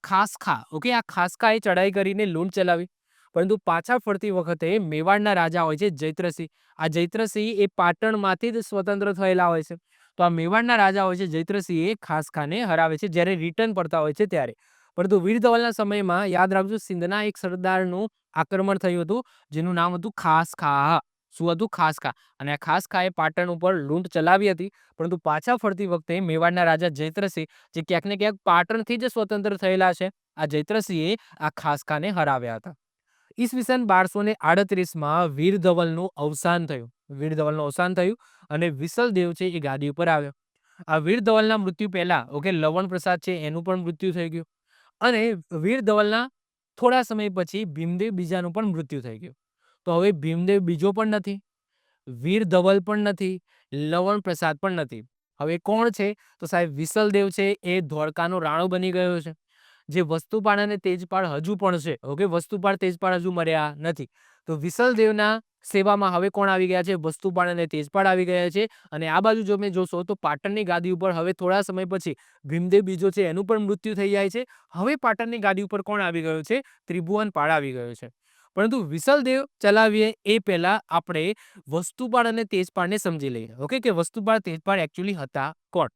ખાસખા. ઓકે, આ ખાસખાએ ચડાઈ કરીને લૂંટ ચલાવી. પરંતુ પાછા ફરતી વખતે મેવાડના રાજા હોય છે જૈત્રસિંહ. આ જૈત્રસિંહ એ પાટણમાંથી જ સ્વતંત્ર થયેલા હોય છે. તો આ મેવાડના રાજા હોય છે જૈત્રસિંહ એ ખાસખાને હરાવે છે જ્યારે રિટર્ન પડતા હોય છે ત્યારે. પરંતુ વીર ધવલના સમયમાં યાદ રાખજો, સિંધના એક સરદારનું આક્રમણ થયું હતું જેનું નામ હતું ખાસખા. શું હતું? ખાસખા. અને આ ખાસખાએ પાટણ ઉપર લૂંટ ચલાવી હતી. પરંતુ પાછા ફરતી વખતે મેવાડના રાજા જૈત્રસિંહ, જે ક્યાંક ને ક્યાંક પાટણથી જ સ્વતંત્ર થયેલા છે, આ જૈત્રસિંહે આ ખાસખાને હરાવ્યા હતા. ઈસવીસન 1238માં વીર ધવલનું અવસાન થયું. વીર ધવલનું અવસાન થયું અને વિસલદેવ છે એ ગાદી ઉપર આવ્યો. આ વીર ધવલના મૃત્યુ પહેલા, ઓકે, લવણ પ્રસાદ છે એનું પણ મૃત્યુ થઈ ગયું. અને વીર ધવલના થોડા સમય પછી ભીમદેવ બીજાનું પણ મૃત્યુ થઈ ગયું. તો હવે ભીમદેવ બીજો પણ નથી, વીર ધવલ પણ નથી, લવણ પ્રસાદ પણ નથી. હવે કોણ છે? તો સાહેબ વિસલદેવ છે એ ધોળકાનો રાણો બની ગયો છે. જે વસ્તુપાળ અને તેજપાળ હજુ પણ છે. ઓકે, વસ્તુપાળ તેજપાળ હજુ મર્યા નથી. તો વિસલદેવના સેવામાં હવે કોણ આવી ગયા છે? વસ્તુપાળ અને તેજપાળ આવી ગયા છે. અને આ બાજુ જો તમે જોશો તો પાટણની ગાદી ઉપર હવે થોડા સમય પછી ભીમદેવ બીજો છે એનું પણ મૃત્યુ થઈ જાય છે. હવે પાટણની ગાદી ઉપર કોણ આવી ગયો છે? ત્રિભુવનપાળ આવી ગયો છે. પરંતુ વિસલદેવ ચલાવીએ એ પહેલા આપણે વસ્તુપાળ અને તેજપાળને સમજી લઈએ. ઓકે, કે વસ્તુપાળ તેજપાળ એકચ્યુઅલી હતા કોણ?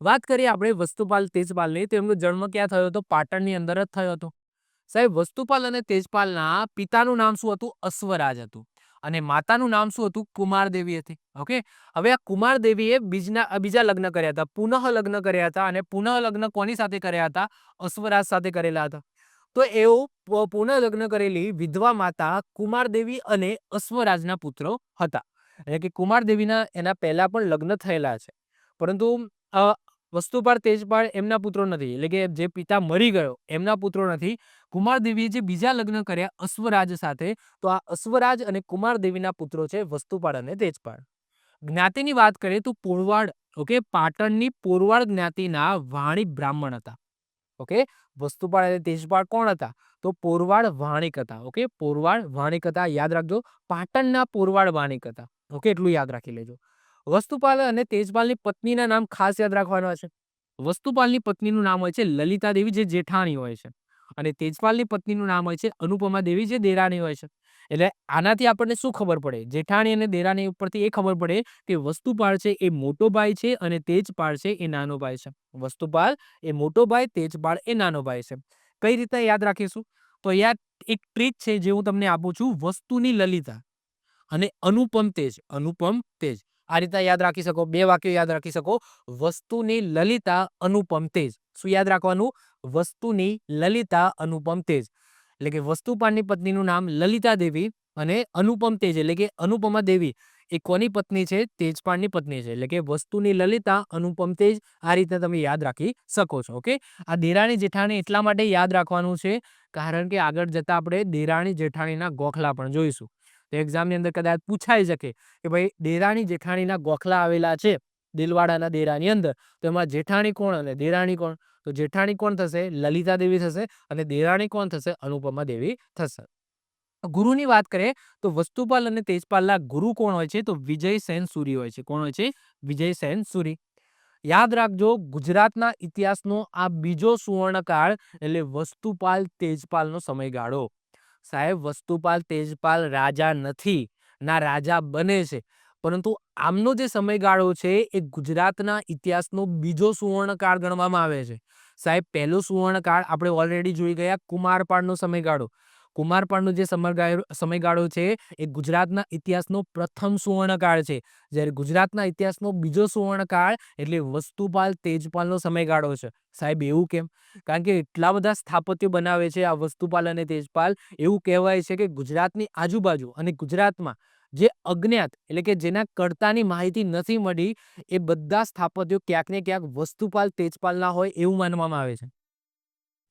વાત કરીએ આપણે વસ્તુપાલ તેજપાલની, તો એમનો જન્મ ક્યાં થયો હતો? પાટણની અંદર જ થયો હતો. સાહેબ, વસ્તુપાલ અને તેજપાલના પિતાનું નામ શું હતું? અશ્વરાજ હતું. અને માતાનું નામ શું હતું? કુમારદેવી હતી. ઓકે, હવે આ કુમારદેવીએ બીજા લગ્ન કર્યા હતા, પુનઃ લગ્ન કર્યા હતા. અને પુનઃ લગ્ન કોની સાથે કર્યા હતા? અશ્વરાજ સાથે કરેલા હતા. તો એઓ પુનઃ લગ્ન કરેલી વિધવા માતા કુમારદેવી અને અશ્વરાજના પુત્રો હતા. એટલે કે કુમારદેવીના એના પહેલા પણ લગ્ન થયેલા છે. પરંતુ વસ્તુપાળ તેજપાળ એમના પુત્રો નથી. એટલે કે જે પિતા મરી ગયો એમના પુત્રો નથી. કુમારદેવીએ જે બીજા લગ્ન કર્યા અશ્વરાજ સાથે, તો આ અશ્વરાજ અને કુમારદેવીના પુત્રો છે વસ્તુપાળ અને તેજપાળ. જ્ઞાતિની વાત કરીએ તો પોરવાડ, ઓકે, પાટણની પોરવાડ જ્ઞાતિના વાણિક બ્રાહ્મણ હતા. ઓકે, વસ્તુપાળ અને તેજપાળ કોણ હતા? તો પોરવાડ વાણિક હતા. ઓકે, પોરવાડ વાણિક હતા. યાદ રાખજો, પાટણના પોરવાડ વાણિક હતા. ઓકે, એટલું યાદ રાખી લેજો. વસ્તુપાલ અને તેજપાલની પત્નીના નામ ખાસ યાદ રાખવાના છે. વસ્તુપાલની પત્નીનું નામ હોય છે લલિતા દેવી, જે જેઠાણી હોય છે. અને તેજપાલની પત્નીનું નામ હોય છે અનુપમા દેવી, જે દેરાણી હોય છે. એટલે આનાથી આપણને શું ખબર પડે? જેઠાણી અને દેરાણી ઉપરથી એ ખબર પડે કે વસ્તુપાલ છે એ મોટો ભાઈ છે અને તેજપાલ છે એ નાનો ભાઈ છે. વસ્તુપાલ એ મોટો ભાઈ, તેજપાલ એ નાનો ભાઈ છે. કઈ રીતે યાદ રાખીશું? તો અહીંયા એક ટ્રીક છે જે હું તમને આપું છું. વસ્તુની લલિતા અને અનુપમ તેજ. અનુપમ તેજ આ રીતના યાદ રાખી શકો. બે વાક્યો યાદ રાખી શકો. વસ્તુની લલિતા, અનુપમ તેજ. શું યાદ રાખવાનું? વસ્તુની લલિતા, અનુપમ તેજ. એટલે કે વસ્તુપાલની પત્નીનું નામ લલિતા દેવી અને અનુપમ તેજ એટલે કે અનુપમા દેવી એ કોની પત્ની છે? તેજપાળની પત્ની છે. એટલે કે વસ્તુની લલિતા, અનુપમ તેજ. આ રીતે તમે યાદ રાખી શકો છો. ઓકે, આ દેરાણી જેઠાણી એટલા માટે યાદ રાખવાનું છે કારણ કે આગળ જતા આપણે દેરાણી જેઠાણીના ગોખલા પણ જોઈશું. તો એક્ઝામની અંદર કદાચ પૂછાઈ શકે કે ભાઈ દેરાણી જેઠાણીના ગોખલા આવેલા છે દિલવાડાના ડેરાની અંદર, તો એમાં જેઠાણી કોણ અને દેરાણી કોણ? તો જેઠાણી કોણ થશે? લલિતા દેવી થશે. અને દેરાણી કોણ થશે? અનુપમા દેવી થશે. ગુરુની વાત કરીએ તો વસ્તુપાલ અને તેજપાલના ગુરુ કોણ હોય છે? તો વિજયસેન સુરી હોય છે. કોણ હોય છે? વિજયસેન સુરી. યાદ રાખજો, ગુજરાતના ઇતિહાસનો આ બીજો સુવર્ણકાળ એટલે વસ્તુપાલ તેજપાલનો સમયગાળો. સાહેબ, વસ્તુપાલ તેજપાલ રાજા નથી, ના રાજા બને છે. પરંતુ આમનો જે સમયગાળો છે એ ગુજરાતના ઇતિહાસનો બીજો સુવર્ણકાળ ગણવામાં આવે છે. સાહેબ, પહેલો સુવર્ણકાળ આપણે ઓલરેડી જોઈ ગયા, કુમારપાળનો સમયગાળો. કુમારપાળનો જે સમયગાળો છે એ ગુજરાતના ઇતિહાસનો પ્રથમ સુવર્ણકાળ છે. જ્યારે ગુજરાતના ઇતિહાસનો બીજો સુવર્ણકાળ એટલે વસ્તુપાલ તેજપાલનો સમયગાળો છે. સાહેબ, એવું કેમ? કારણ કે એટલા બધા સ્થાપત્યો બનાવે છે આ વસ્તુપાલ અને તેજપાલ. એવું કહેવાય છે કે ગુજરાતની આજુબાજુ અને ગુજરાતમાં જે અજ્ઞાત એટલે કે જેના કર્તાની માહિતી નથી મળી, એ બધા સ્થાપત્યો ક્યાંક ને ક્યાંક વસ્તુપાલ તેજપાલના હોય એવું માનવામાં આવે છે.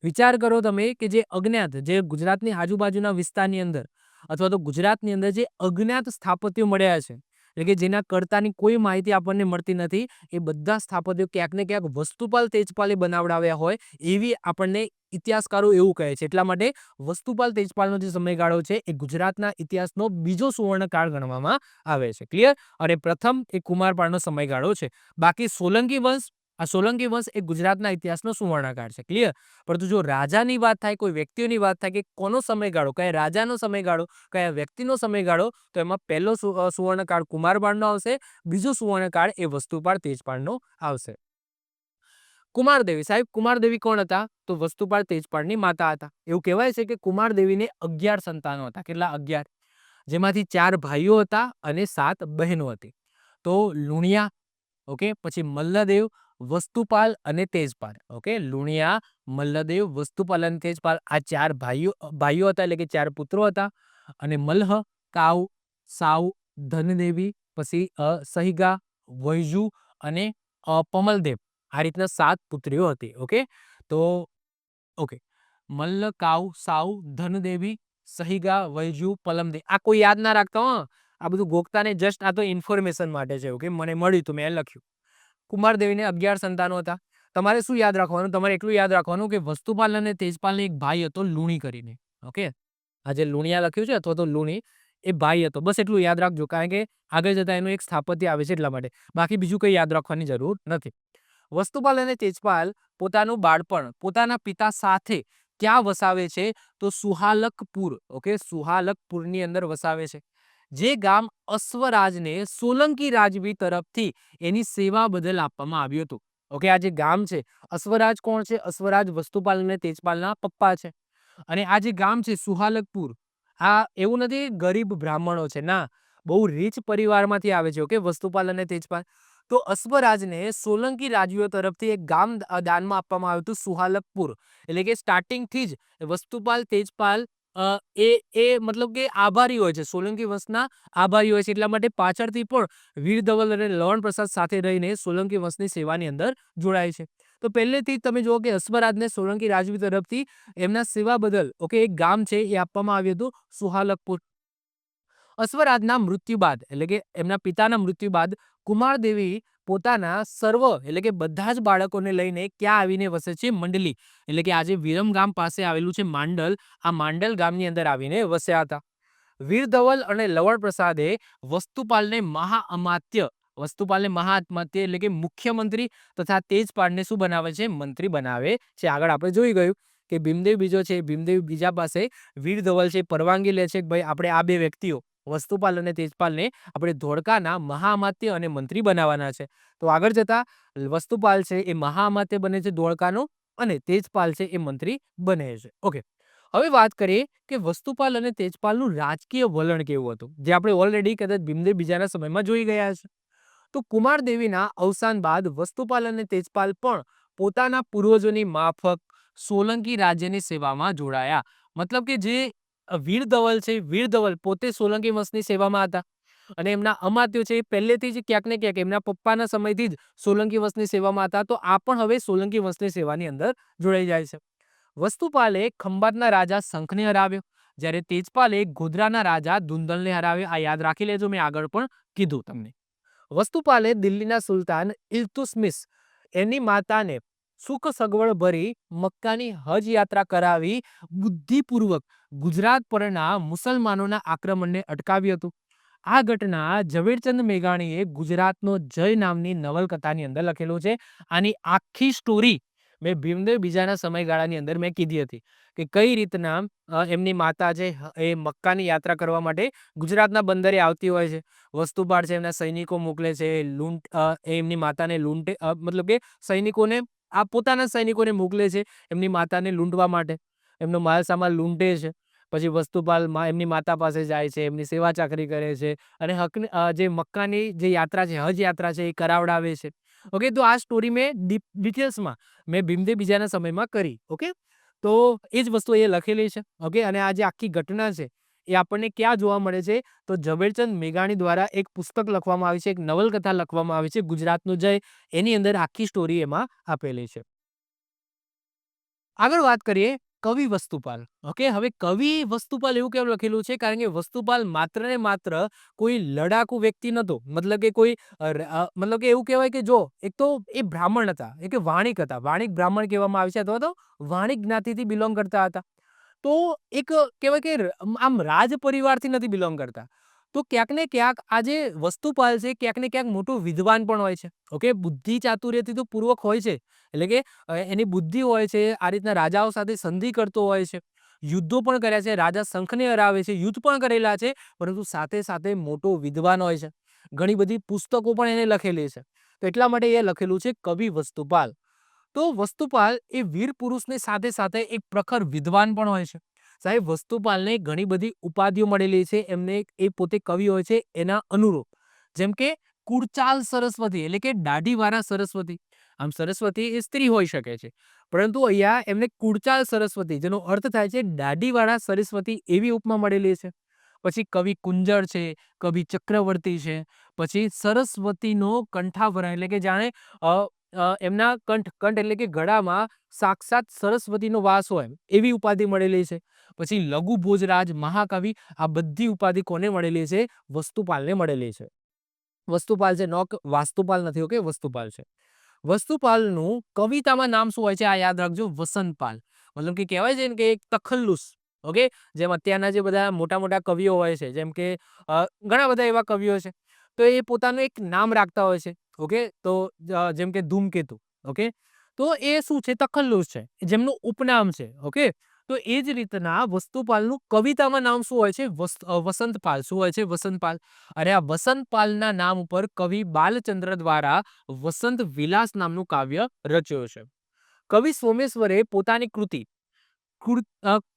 વિચાર કરો તમે કે જે અજ્ઞાત, જે ગુજરાતની આજુબાજુના વિસ્તારની અંદર અથવા તો ગુજરાતની અંદર જે અજ્ઞાત સ્થાપત્યો મળ્યા છે, એટલે કે જેના કર્તાની કોઈ માહિતી આપણને મળતી નથી, એ બધા સ્થાપત્યો ક્યાંક ને ક્યાંક વસ્તુપાલ તેજપાલે બનાવડાવ્યા હોય એવી આપણને ઇતિહાસકારો એવું કહે છે. એટલા માટે વસ્તુપાલ તેજપાલનો જે સમયગાળો છે એ ગુજરાતના ઇતિહાસનો બીજો સુવર્ણકાળ ગણવામાં આવે છે. ક્લિયર? અને પ્રથમ એ કુમારપાળનો સમયગાળો છે. બાકી સોલંકી વંશ, આ સોલંકી વંશ એ ગુજરાતના ઇતિહાસનો સુવર્ણકાળ છે. ક્લિયર? પરંતુ જો રાજાની વાત થાય, કોઈ વ્યક્તિઓની વાત થાય કે કોનો સમયગાળો, કયા રાજાનો સમયગાળો, કયા વ્યક્તિનો સમયગાળો, તો એમાં પહેલો સુવર્ણકાળ કુમારપાળનો આવશે, બીજો સુવર્ણકાળ એ વસ્તુપાલ તેજપાળનો આવશે. કુમારદેવી, સાહેબ કુમારદેવી કોણ હતા? તો વસ્તુપાલ તેજપાળની માતા હતા. એવું કહેવાય છે કે કુમારદેવીને 11 સંતાનો હતા. કેટલા? 11. જેમાંથી 4 ભાઈઓ હતા અને 7 બહેનો હતી. તો લુણિયા, ઓકે, પછી મલ્લદેવ, વસ્તુપાલ અને તેજપાલ. ઓકે, લુણિયા, મલ્લદેવ, વસ્તુપાલ અને તેજપાલ આ 4 ભાઈઓ હતા, એટલે કે 4 પુત્રો હતા. અને મલ્હ, કાવ, સાવ, ધનદેવી, પછી સહિગા, વૈજુ અને પમલદેવ, આ રીતના 7 પુત્રીઓ હતી. ઓકે, તો ઓકે, મલ્લ, કાવ, સાવ, ધનદેવી, સહિગા, વૈજુ, પલમદેવ. આ કોઈ યાદ ના રાખતા હો, આ બધું ગોખતા ને, જસ્ટ આ તો ઇન્ફોર્મેશન માટે છે. ઓકે, મને મળ્યું તો મેં લખ્યું. કુમારદેવીને 11 સંતાનો હતા. તમારે શું યાદ રાખવાનું? તમારે એટલું યાદ રાખવાનું કે વસ્તુપાલ અને તેજપાલને એક ભાઈ હતો લુણી કરીને. ઓકે, આ જે લુણિયા લખ્યું છે અથવા તો લુણી, એ ભાઈ હતો. બસ એટલું યાદ રાખજો, કારણ કે આગળ જતા એનું એક સ્થાપત્ય આવે છે એટલા માટે. બાકી બીજું કંઈ યાદ રાખવાની જરૂર નથી. વસ્તુપાલ અને તેજપાલ પોતાનું બાળપણ પોતાના પિતા સાથે ક્યાં વસાવે છે? તો સુહાલકપુર. ઓકે, સુહાલકપુરની અંદર વસાવે છે. જે ગામ અશ્વરાજને સોલંકી રાજવી તરફથી એની સેવા બદલ આપવામાં આવ્યું હતું. ઓકે, આ જે ગામ છે, અશ્વરાજ કોણ છે? અશ્વરાજ વસ્તુપાલ અને તેજપાલના પપ્પા છે. અને આ જે ગામ છે સુહાલકપુર, આ એવું નથી ગરીબ બ્રાહ્મણો છે, ના, બહુ રીચ પરિવારમાંથી આવે છે. ઓકે, વસ્તુપાલ અને તેજપાલ. તો અશ્વરાજને સોલંકી રાજવીઓ તરફથી એક ગામ દાનમાં આપવામાં આવ્યું હતું, સુહાલકપુર. એટલે કે સ્ટાર્ટિંગથી જ વસ્તુપાલ તેજપાલ મતલબ કે આભારી હોય છે, સોલંકી વંશના આભારી હોય છે. એટલા માટે પાછળથી પણ વીર ધવલ અને લવણ પ્રસાદ સાથે રહીને સોલંકી વંશની સેવાની અંદર જોડાય છે. તો પહેલેથી જ તમે જુઓ કે અશ્વરાજને સોલંકી રાજવી તરફથી એમના સેવા બદલ, ઓકે, એક ગામ છે એ આપવામાં આવ્યું હતું, સુહાલકપુર. અશ્વરાજના મૃત્યુ બાદ, એટલે કે એમના પિતાના મૃત્યુ બાદ, કુમારદેવી પોતાના સર્વ, એટલે કે બધા જ બાળકોને લઈને ક્યાં આવીને વસે છે? મંડલી, એટલે કે આજે વિરમ ગામ પાસે આવેલું છે માંડલ, આ માંડલ ગામની અંદર આવીને વસ્યા હતા. વીરધવલ અને લવણ પ્રસાદે વસ્તુપાલને મહાઅમાત્ય એટલે કે મુખ્યમંત્રી તથા તેજપાલને શું બનાવે છે? મંત્રી બનાવે છે. આગળ આપણે જોઈ ગયું કે ભીમદેવ બીજો છે, ભીમદેવ બીજા પાસે વીરધવલ છે, પરવાનગી લે છે કે ભાઈ આપણે આ બે વ્યક્તિઓ વસ્તુપાલ અને તેજપાલને આપણે ધોળકાના મહાઅમાત્ય અને મંત્રી બનાવવાના છે. તો આગળ જતા વસ્તુપાલ છે એ મહાઅમાત્ય બને છે ધોળકાનો, અને તેજપાલ છે એ મંત્રી બને છે. ઓકે, હવે વાત કરીએ કે વસ્તુપાલ અને તેજપાલનું રાજકીય વલણ કેવું હતું, જે આપણે ઓલરેડી કદાચ ભીમદેવ બીજાના સમયમાં જોઈ ગયા છે. તો કુમારદેવીના અવસાન બાદ વસ્તુપાલ અને તેજપાલ પણ પોતાના પૂર્વજોની માફક સોલંકી રાજ્યની સેવામાં જોડાયા. મતલબ કે જે વીરધવલ છે, વીરધવલ પોતે સોલંકી વંશની સેવામાં હતા, અને એમના અમાત્યો છે એ પહેલેથી જ ક્યાંક ને ક્યાંક એમના પપ્પાના સમયથી જ સોલંકી વંશની સેવામાં હતા. તો આ પણ હવે સોલંકી વંશની સેવાની અંદર જોડાઈ જાય છે. વસ્તુપાલે ખંભાતના રાજા શંખને હરાવ્યો, જ્યારે તેજપાલે ગોધરાના રાજા ધુંધલને હરાવ્યો. આ યાદ રાખી લેજો, મેં આગળ પણ કીધું તમને. વસ્તુપાલે દિલ્હીના સુલતાન ઇલ્તુત્મિશ એની માતાને સુખ સગવડ ભરી મક્કાની હજ યાત્રા કરાવી બુદ્ધિપૂર્વક ગુજરાત પરના મુસલમાનોના આક્રમણને અટકાવ્યું હતું. આ ઘટના ઝવેરચંદ મેઘાણીએ ગુજરાતનો જય નામની નવલકથાની અંદર લખેલું છે. આની આખી સ્ટોરી મેં ભીમદેવ બીજાના સમયગાળાની અંદર મેં કીધી હતી કે કઈ રીતના એમની માતા છે એ મક્કાની યાત્રા કરવા માટે ગુજરાતના બંદરે આવતી હોય છે. વસ્તુપાલ છે એમના સૈનિકો મોકલે છે, એમની માતાને લૂંટે, મતલબ કે સૈનિકોને, આ પોતાના સૈનિકોને મોકલે છે એમની માતાને લૂંટવા માટે, એમનો માલ સામાન લૂંટે છે. પછી વસ્તુપાલ એમની માતા પાસે જાય છે, એમની સેવા ચાકરી કરે છે, અને જે મક્કાની જે યાત્રા છે, હજ યાત્રા છે, એ કરાવડાવે છે. ઓકે, તો આ સ્ટોરી મેં ડિટેલ્સમાં મેં ભીમદેવ બીજાના સમયમાં કરી. ઓકે, તો એ જ વસ્તુ એ લખેલી છે. ઓકે, અને આ જે આખી ઘટના છે એ આપણને ક્યાં જોવા મળે છે? તો ઝવેરચંદ મેઘાણી દ્વારા એક પુસ્તક લખવામાં આવી છે, એક નવલકથા લખવામાં આવી છે ગુજરાતનો જય, એની અંદર આખી સ્ટોરી એમાં આપેલી છે. આગળ વાત કરીએ કવિ વસ્તુપાલ. ઓકે, હવે કવિ વસ્તુપાલ એવું કેમ લખેલું છે? કારણ કે વસ્તુપાલ માત્ર ને માત્ર કોઈ લડાકુ વ્યક્તિ નતો. મતલબ કે કોઈ મતલબ કે એવું કહેવાય કે જો એક તો એ બ્રાહ્મણ હતા, એ કે વાણિક હતા. વાણિક બ્રાહ્મણ કહેવામાં આવે છે અથવા તો વાણિક જ્ઞાતિથી બિલોંગ કરતા હતા. તો એક કહેવાય કે આમ રાજ પરિવારથી નથી બિલોંગ કરતા. તો ક્યાંક ને ક્યાંક આ જે વસ્તુપાલ છે ક્યાંક ને ક્યાંક મોટો વિદ્વાન પણ હોય છે. ઓકે, બુદ્ધિ ચાતુર્યથી તો પૂર્વક હોય છે. એટલે કે એની બુદ્ધિ હોય છે, આ રીતના રાજાઓ સાથે સંધિ કરતો હોય છે. યુદ્ધો પણ કર્યા છે, રાજા શંખને હરાવે છે, યુદ્ધ પણ કરેલા છે, પરંતુ સાથે સાથે મોટો વિદ્વાન હોય છે. ઘણી બધી પુસ્તકો પણ એને લખેલી છે. તો એટલા માટે એ લખેલું છે કવિ વસ્તુપાલ. તો વસ્તુપાલ એ વીર પુરુષની સાથે સાથે એક પ્રખર વિદ્વાન પણ હોય છે. સાહેબ, વસ્તુપાલને ઘણી બધી ઉપાધિઓ મળેલી છે. એમને એ પોતે કવિ હોય છે એના અનુરૂપ. જેમ કે કુરચાલ સરસ્વતી એટલે કે દાઢીવાળા સરસ્વતી. આમ સરસ્વતી એ સ્ત્રી હોઈ શકે છે, પરંતુ અહીંયા એમને કુરચાલ સરસ્વતી જેનો અર્થ થાય છે દાઢીવાળા સરસ્વતી એવી ઉપમા મળેલી છે. પછી કવિ કુંજર છે, કવિ ચક્રવર્તી છે, પછી સરસ્વતીનો કંઠાભરણ એટલે કે જાણે અ, એમના કંઠ એટલે કે ગળામાં સાક્ષાત સરસ્વતીનો વાસ હોય એવી ઉપાધિ મળેલી છે. પછી લઘુ ભોજરાજ, મહાકવિ, આ બધી ઉપાધિ કોને મળેલી છે? વસ્તુપાલને મળેલી છે. વસ્તુપાલ છે, નોક વાસ્તુપાલ નથી. ઓકે, વસ્તુપાલ છે. વસ્તુપાલનું કવિતામાં નામ શું હોય છે? આ યાદ રાખજો, વસંતપાલ. મતલબ કે કહેવાય છે ને કે એક તખલ્લુસ. ઓકે, જેમ અત્યારના જે બધા મોટા મોટા કવિઓ હોય છે, જેમ કે ઘણા બધા એવા કવિઓ છે, તો એ પોતાનું એક નામ રાખતા હોય છે. ઓકે, તો જેમ કે ધૂમકેતુ. ઓકે, તો એ શું છે? તખલ્લુસ છે, જેમનું ઉપનામ છે. ઓકે, તો એ જ રીતના વસ્તુપાલનું કવિતામાં નામ શું હોય છે? વસંતપાલ. શું હોય છે? વસંતપાલ. અને આ વસંતપાલના નામ ઉપર કવિ બાલચંદ્ર દ્વારા વસંત વિલાસ નામનું કાવ્ય રચ્યો છે. કવિ સોમેશ્વરે પોતાની કૃતિ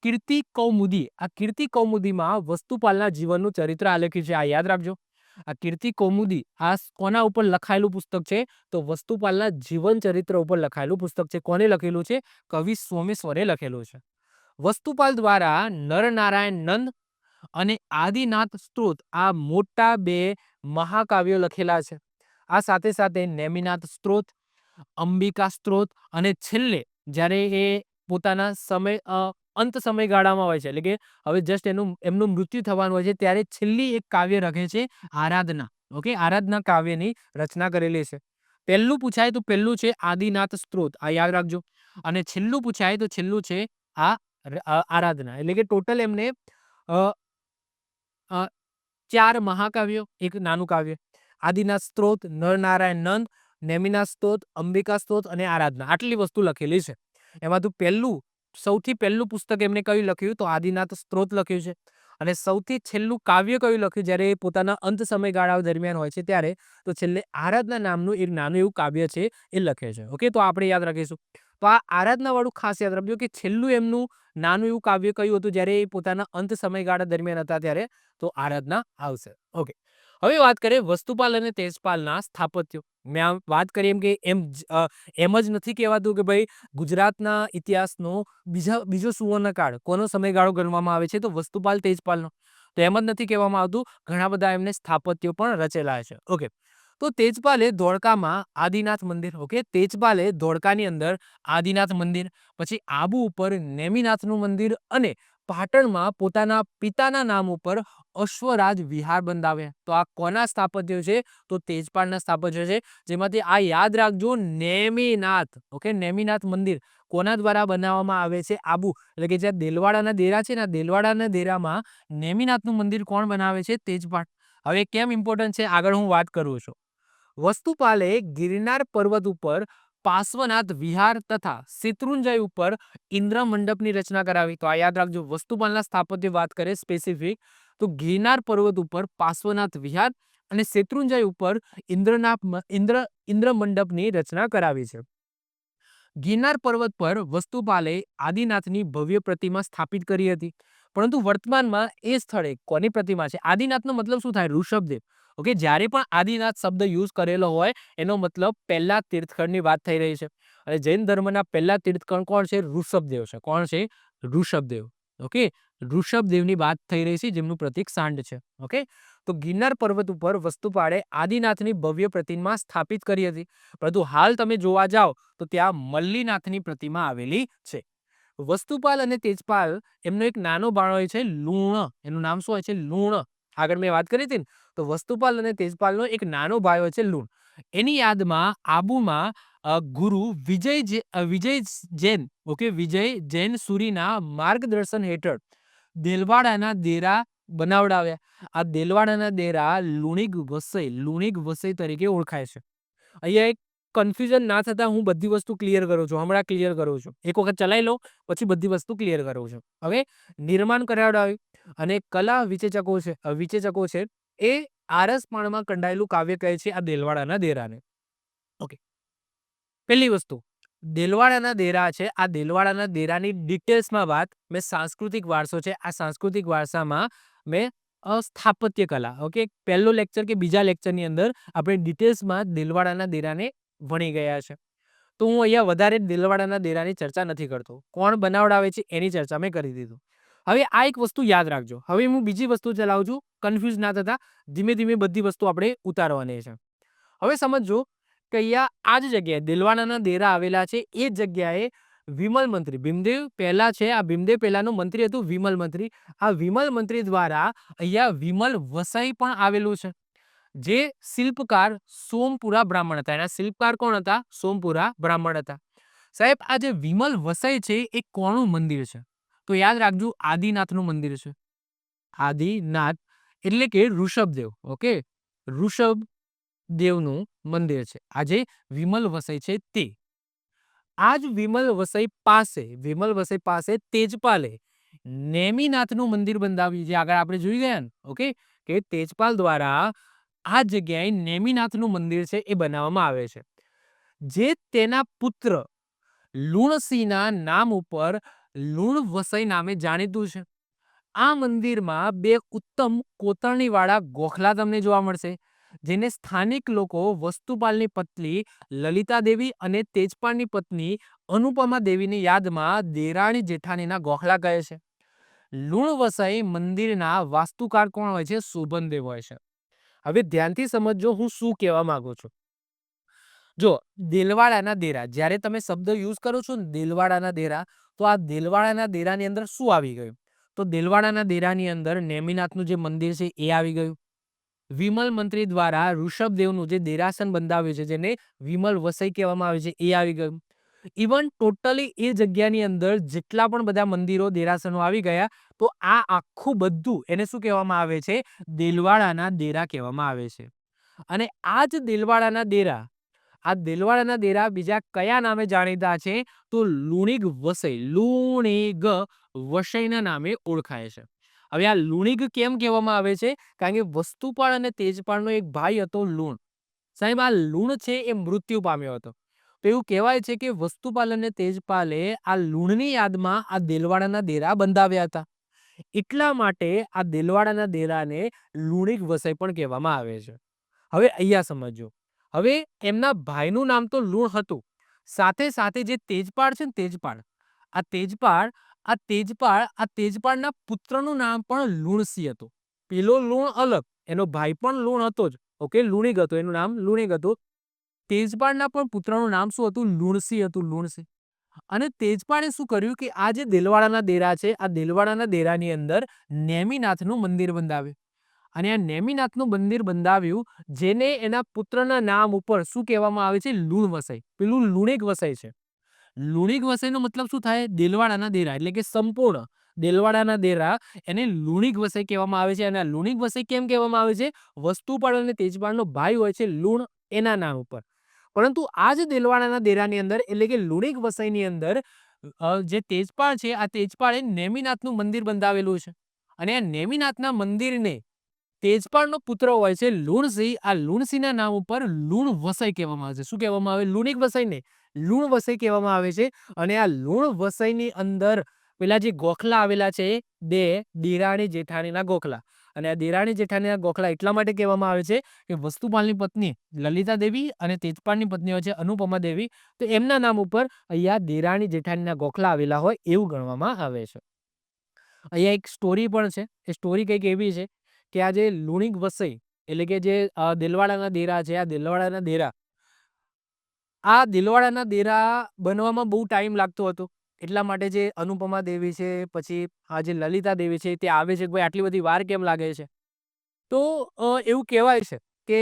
કીર્તિ કૌમુદી, આ કીર્તિ કૌમુદીમાં વસ્તુપાલના જીવનનું ચરિત્ર આલેખ્યું છે. આ યાદ રાખજો. આ કીર્તિ કૌમુદી આ કોના ઉપર લખાયેલું પુસ્તક છે? તો વસ્તુપાલના જીવન ચરિત્ર ઉપર લખાયેલું પુસ્તક છે. કોને લખેલું છે? કવિ સોમેશ્વરે લખેલું છે. વસ્તુપાલ દ્વારા નરનારાયણ નંદ અને આદિનાથ સ્ત્રોત આ મોટા બે મહાકાવ્યો લખેલા છે. આ સાથે સાથે નેમિનાથ સ્ત્રોત, અંબિકા સ્ત્રોત અને છેલ્લે જ્યારે એ પોતાના અંત સમયગાળામાં હોય છે, એટલે કે હવે જસ્ટ એમનું મૃત્યુ થવાનું હોય છે, ત્યારે છેલ્લી એક કાવ્ય લખે છે, આરાધના. ઓકે, આરાધના કાવ્યની રચના કરેલી છે. પહેલું પૂછાય તો પહેલું છે આદિનાથ સ્ત્રોત. આ યાદ રાખજો. અને છેલ્લું પૂછાય તો છેલ્લું છે આ આરાધના. એટલે કે ટોટલ એમને અ, અ, 4 મહાકાવ્યો, એક નાનું કાવ્ય. આદિનાથ સ્ત્રોત, નરનારાયણ નંદ, નેમિનાથ સ્ત્રોત, અંબિકા સ્ત્રોત અને આરાધના. આટલી વસ્તુ લખેલી છે. એમાંથી સૌથી પહેલું પુસ્તક એમને કયું લખ્યું? તો આદિનાથ સ્ત્રોત લખ્યું છે. અને સૌથી છેલ્લું કાવ્ય કયું લખ્યું જ્યારે એ પોતાના અંત સમયગાળા દરમિયાન હોય છે ત્યારે? તો છેલ્લે આરાધના નામનું એક નાનું એવું કાવ્ય છે એ લખે છે. ઓકે, તો આપણે યાદ રાખીશું. તો આ આરાધના વાળું ખાસ યાદ રાખજો કે છેલ્લું એમનું નાનું એવું કાવ્ય કયું હતું જ્યારે એ પોતાના અંત સમયગાળા દરમિયાન હતા ત્યારે? તો આરાધના આવશે. ઓકે, હવે વાત કરીએ વસ્તુપાલ અને તેજપાલના સ્થાપત્યો. મેં આમ વાત કરી એમ કે એમ જ નથી કહેવાતું કે ભાઈ ગુજરાતના ઇતિહાસનો બીજો સુવર્ણકાળ કોનો સમયગાળો ગણવામાં આવે છે? તો વસ્તુપાલ તેજપાલનો. તો એમ જ નથી કહેવામાં આવતું, ઘણા બધા એમને સ્થાપત્યો પણ રચેલા છે. ઓકે, તો તેજપાલે ધોળકામાં આદિનાથ મંદિર. ઓકે, તેજપાલે ધોળકાની અંદર આદિનાથ મંદિર, પછી આબુ ઉપર નેમિનાથનું મંદિર અને પાટણમાં પોતાના પિતાના નામ ઉપર અશ્વરાજ વિહાર બંધાવ્યા. તો આ કોના સ્થાપત્યો છે? તો તેજપાલના સ્થાપત્યો છે. જેમાંથી આ યાદ રાખજો, નેમિનાથ. ઓકે, નેમિનાથ મંદિર કોના દ્વારા બનાવવામાં આવે છે? આબુ એટલે કે જ્યાં દેલવાડાના દેરા છે ને, દેલવાડાના દેરામાં નેમિનાથનું મંદિર કોણ બનાવે છે? તેજપાલ. હવે કેમ ઇમ્પોર્ટન્ટ છે આગળ હું વાત કરું છું. વસ્તુપાલે ગિરનાર પર્વત ઉપર પાર્શ્વનાથ વિહાર તથા શેત્રુંજય ઉપર ઇન્દ્ર મંડપની રચના કરાવી. તો આ યાદ રાખજો. વસ્તુપાલના સ્થાપત્ય વાત કરે સ્પેસિફિક, તો ગિરનાર પર્વત ઉપર પાર્શ્વનાથ વિહાર અને શેત્રુંજય ઉપર ઇન્દ્ર મંડપની રચના કરાવી છે. ગિરનાર પર્વત પર વસ્તુપાલે આદિનાથની ભવ્ય પ્રતિમા સ્થાપિત કરી હતી. પરંતુ વર્તમાનમાં એ સ્થળે કોની પ્રતિમા છે? આદિનાથનો મતલબ શું થાય? ઋષભદેવ. ઓકે, જ્યારે પણ આદિનાથ શબ્દ યુઝ કરેલો હોય એનો મતલબ પહેલા તીર્થંકરની વાત થઈ રહી છે. અને જૈન ધર્મના પહેલા તીર્થંકર કોણ છે? ઋષભદેવ છે. કોણ છે? ઋષભદેવ. ઓકે, ઋષભદેવની વાત થઈ રહી છે, જેમનું પ્રતીક સાંડ છે. ઓકે, તો ગિરનાર પર્વત ઉપર વસ્તુપાળે આદિનાથની ભવ્ય પ્રતિમા સ્થાપિત કરી હતી. પરંતુ હાલ તમે જોવા જાઓ તો ત્યાં મલ્લીનાથની પ્રતિમા આવેલી છે. વસ્તુપાલ અને તેજપાલ એમનો એક નાનો ભાણો હોય છે લૂણ. એનું નામ શું હોય છે? લૂણ. આગળ મેં વાત કરી હતી ને, તો વસ્તુપાલ અને તેજપાલનો એક નાનો ભાઈ હોય છે લૂણ. એની યાદમાં આબુમાં ગુરુ વિજય જૈન, ઓકે, વિજય જૈન સુરીના માર્ગદર્શન હેઠળ દેલવાડાના દેરા બનાવડાવ્યા. આ દેલવાડાના દેરા લુણીગ વસઈ તરીકે ઓળખાય છે. અહીંયા એક કન્ફ્યુઝન ના થતા હું બધી વસ્તુ ક્લિયર કરું છું, હમણાં ક્લિયર કરું છું. એક વખત ચલાવી લો પછી બધી વસ્તુ ક્લિયર કરું છું. હવે નિર્માણ કરાવડાવ્યું અને કલા વિચેચકો છે એ આરસપણમાં કંડાયેલું કાવ્ય કહે છે આ દેલવાડાના દેરાને. ઓકે, પહેલી વસ્તુ દેલવાડાના દેરા છે. આ દેલવાડાના દેરાની ડિટેલ્સમાં વાત મેં સાંસ્કૃતિક વારસો છે. આ સાંસ્કૃતિક વારસામાં મેં સ્થાપત્ય કલા, ઓકે, પહેલો લેક્ચર કે બીજા લેક્ચરની અંદર આપણે ડિટેલ્સમાં દેલવાડાના દેરાને ભણી ગયા છે. તો હું અહીંયા વધારે દેલવાડાના દેરાની ચર્ચા નથી કરતો. કોણ બનાવડાવે છે એની ચર્ચા મેં કરી દીધું. હવે આ એક વસ્તુ યાદ રાખજો. હવે હું બીજી વસ્તુ ચલાવું છું, કન્ફ્યુઝ ના થતા. ધીમે ધીમે બધી વસ્તુ આપણે ઉતારવાની છે. હવે સમજો કે અહીંયા આ જ જગ્યાએ દેલવાડાના દેરા આવેલા છે. એ જગ્યાએ વિમલ મંત્રી ભીમદેવ પહેલા છે. આ ભીમદેવ પહેલાનું મંત્રી હતું વિમલ મંત્રી. આ વિમલ મંત્રી દ્વારા અહીંયા વિમલ વસઈ પણ આવેલું છે, જે શિલ્પકાર સોમપુરા બ્રાહ્મણ હતા. એના શિલ્પકાર કોણ હતા? સોમપુરા બ્રાહ્મણ હતા. સાહેબ, આ જે વિમલ વસઈ છે એ કોનું મંદિર છે? તો યાદ રાખજો, આદિનાથનું મંદિર છે. આદિનાથ એટલે કે ઋષભદેવ. ઓકે, ઋષભદેવનું મંદિર છે આજે વિમલ વસઈ છે તે. આ જ વિમલ વસઈ પાસે તેજપાલે નેમિનાથનું મંદિર બંધાવ્યું, જે આગળ આપણે જોઈ ગયા ને. ઓકે, કે તેજપાલ દ્વારા આ જગ્યાએ નેમિનાથનું મંદિર છે એ બનાવવામાં આવે છે, જે તેના પુત્ર લુણસિંહના નામ ઉપર લુણ વસઈ નામે જાણીતું છે. આ મંદિરમાં બે ઉત્તમ કોતરણીવાળા ગોખલા તમને જોવા મળશે, જેને સ્થાનિક લોકો વસ્તુપાલની પત્ની લલિતા દેવી અને તેજપાલની પત્ની અનુપમા દેવીની યાદમાં દેરાણી જેઠાણીના ગોખલા કહે છે. લુણ વસઈ મંદિરના વાસ્તુકાર કોણ હોય છે? શોભનદેવ હોય છે. હવે ધ્યાનથી સમજજો હું શું કહેવા માંગુ છું. જો દેલવાડાના દેરા, જ્યારે તમે શબ્દ યુઝ કરો છો ને દેલવાડાના દેરા, તો આ દેલવાડાના દેરાની અંદર શું આવી ગયું? તો દેલવાડાના દેરાની અંદર નેમિનાથનું જે મંદિર છે એ આવી ગયું. વિમલ મંત્રી દ્વારા ઋષભદેવનું જે દેરાસન બંધાવ્યું છે, જેને વિમલ વસઈ કહેવામાં આવે છે, એ આવી ગયું. ઇવન ટોટલી એ જગ્યાની અંદર જેટલા પણ બધા મંદિરો, દેરાસનો આવી ગયા, તો આ આખું બધું એને શું કહેવામાં આવે છે? દેલવાડાના દેરા કહેવામાં આવે છે. અને આ જ દેલવાડાના દેરા બીજા કયા નામે જાણીતા છે? તો લુણીગ વસઈના નામે ઓળખાય છે. હવે આ લુણીગ કેમ કહેવામાં આવે છે? કારણ કે વસ્તુપાળ અને તેજપાળનો એક ભાઈ હતો લૂણ. સાહેબ, આ લૂણ છે એ મૃત્યુ પામ્યો હતો. તો એવું કહેવાય છે કે વસ્તુપાલ અને તેજપાલે આ લૂણની યાદમાં આ દેલવાડાના દેરા બંધાવ્યા હતા. એટલા માટે આ દેલવાડાના દેરાને લુણીગ વસઈ પણ કહેવામાં આવે છે. હવે અહીંયા સમજો. હવે એમના ભાઈનું નામ તો લૂણ હતું, સાથે સાથે જે તેજપાળ છે ને, તેજપાળના પુત્રનું નામ પણ લુણસિંહ હતું. પેલો લૂણ અલગ, એનો ભાઈ પણ લૂણ હતો જ. ઓકે, લુણીગ હતો, એનું નામ લુણીગ હતું. તેજપાળના પણ પુત્રનું નામ શું હતું? લુણસિંહ હતું, લુણસિંહ. અને તેજપાળે શું કર્યું કે આ જે દેલવાડાના દેરા છે, આ દેલવાડાના દેરાની અંદર નેમિનાથનું મંદિર બંધાવ્યું. અને આ નેમિનાથનું મંદિર બંધાવ્યું, જેને એના પુત્રના નામ ઉપર શું કહેવામાં આવે છે? લુણ વસઈ. પેલું લુણીગ વસઈ છે. લુણીગ વસઈનો મતલબ શું થાય? દેલવાડાના દેરા, એટલે કે સંપૂર્ણ દેલવાડાના દેરા, એને લુણીગ વસઈ કહેવામાં આવે છે. અને આ લુણીગ વસઈ કેમ કહેવામાં આવે છે? વસ્તુપાળ અને તેજપાળનો ભાઈ હોય છે લૂણ, એના નામ ઉપર. પરંતુ આ જ દેલવાડાના દેરાની અંદર, એટલે કે લુણીગ વસઈની અંદર જે તેજપાળ છે, આ તેજપાળે નેમિનાથનું મંદિર બંધાવેલું છે. અને આ નેમિનાથના મંદિરને તેજપાળનો પુત્ર હોય છે લુણસિંહ. આ લુણસિંહના નામ ઉપર લુણ વસઈ કહેવામાં આવે છે. શું કહેવામાં આવે? લુણીગ વસઈને લુણ વસઈ કહેવામાં આવે છે. અને આ લુણ વસઈની અંદર પેલા જે ગોખલા આવેલા છે, બે દેરાણી જેઠાણીના ગોખલા. અને આ દેરાણી જેઠાણીના ગોખલા એટલા માટે કહેવામાં આવે છે કે વસ્તુપાલની પત્ની લલિતા દેવી અને તેજપાળની પત્ની હોય છે અનુપમા દેવી, તો એમના નામ ઉપર અહીંયા દેરાણી જેઠાણીના ગોખલા આવેલા હોય એવું ગણવામાં આવે છે. અહીંયા એક સ્ટોરી પણ છે. એ સ્ટોરી કંઈક એવી છે કે આ જે લુણીગ વસઈ, એટલે કે જે દેલવાડાના દેરા છે, આ દેલવાડાના દેરા બનવામાં બહુ ટાઈમ લાગતો હતો. એટલા માટે જે અનુપમા દેવી છે, પછી આ જે લલિતા દેવી છે તે આવે છે કે ભાઈ આટલી બધી વાર કેમ લાગે છે? તો એવું કહેવાય છે કે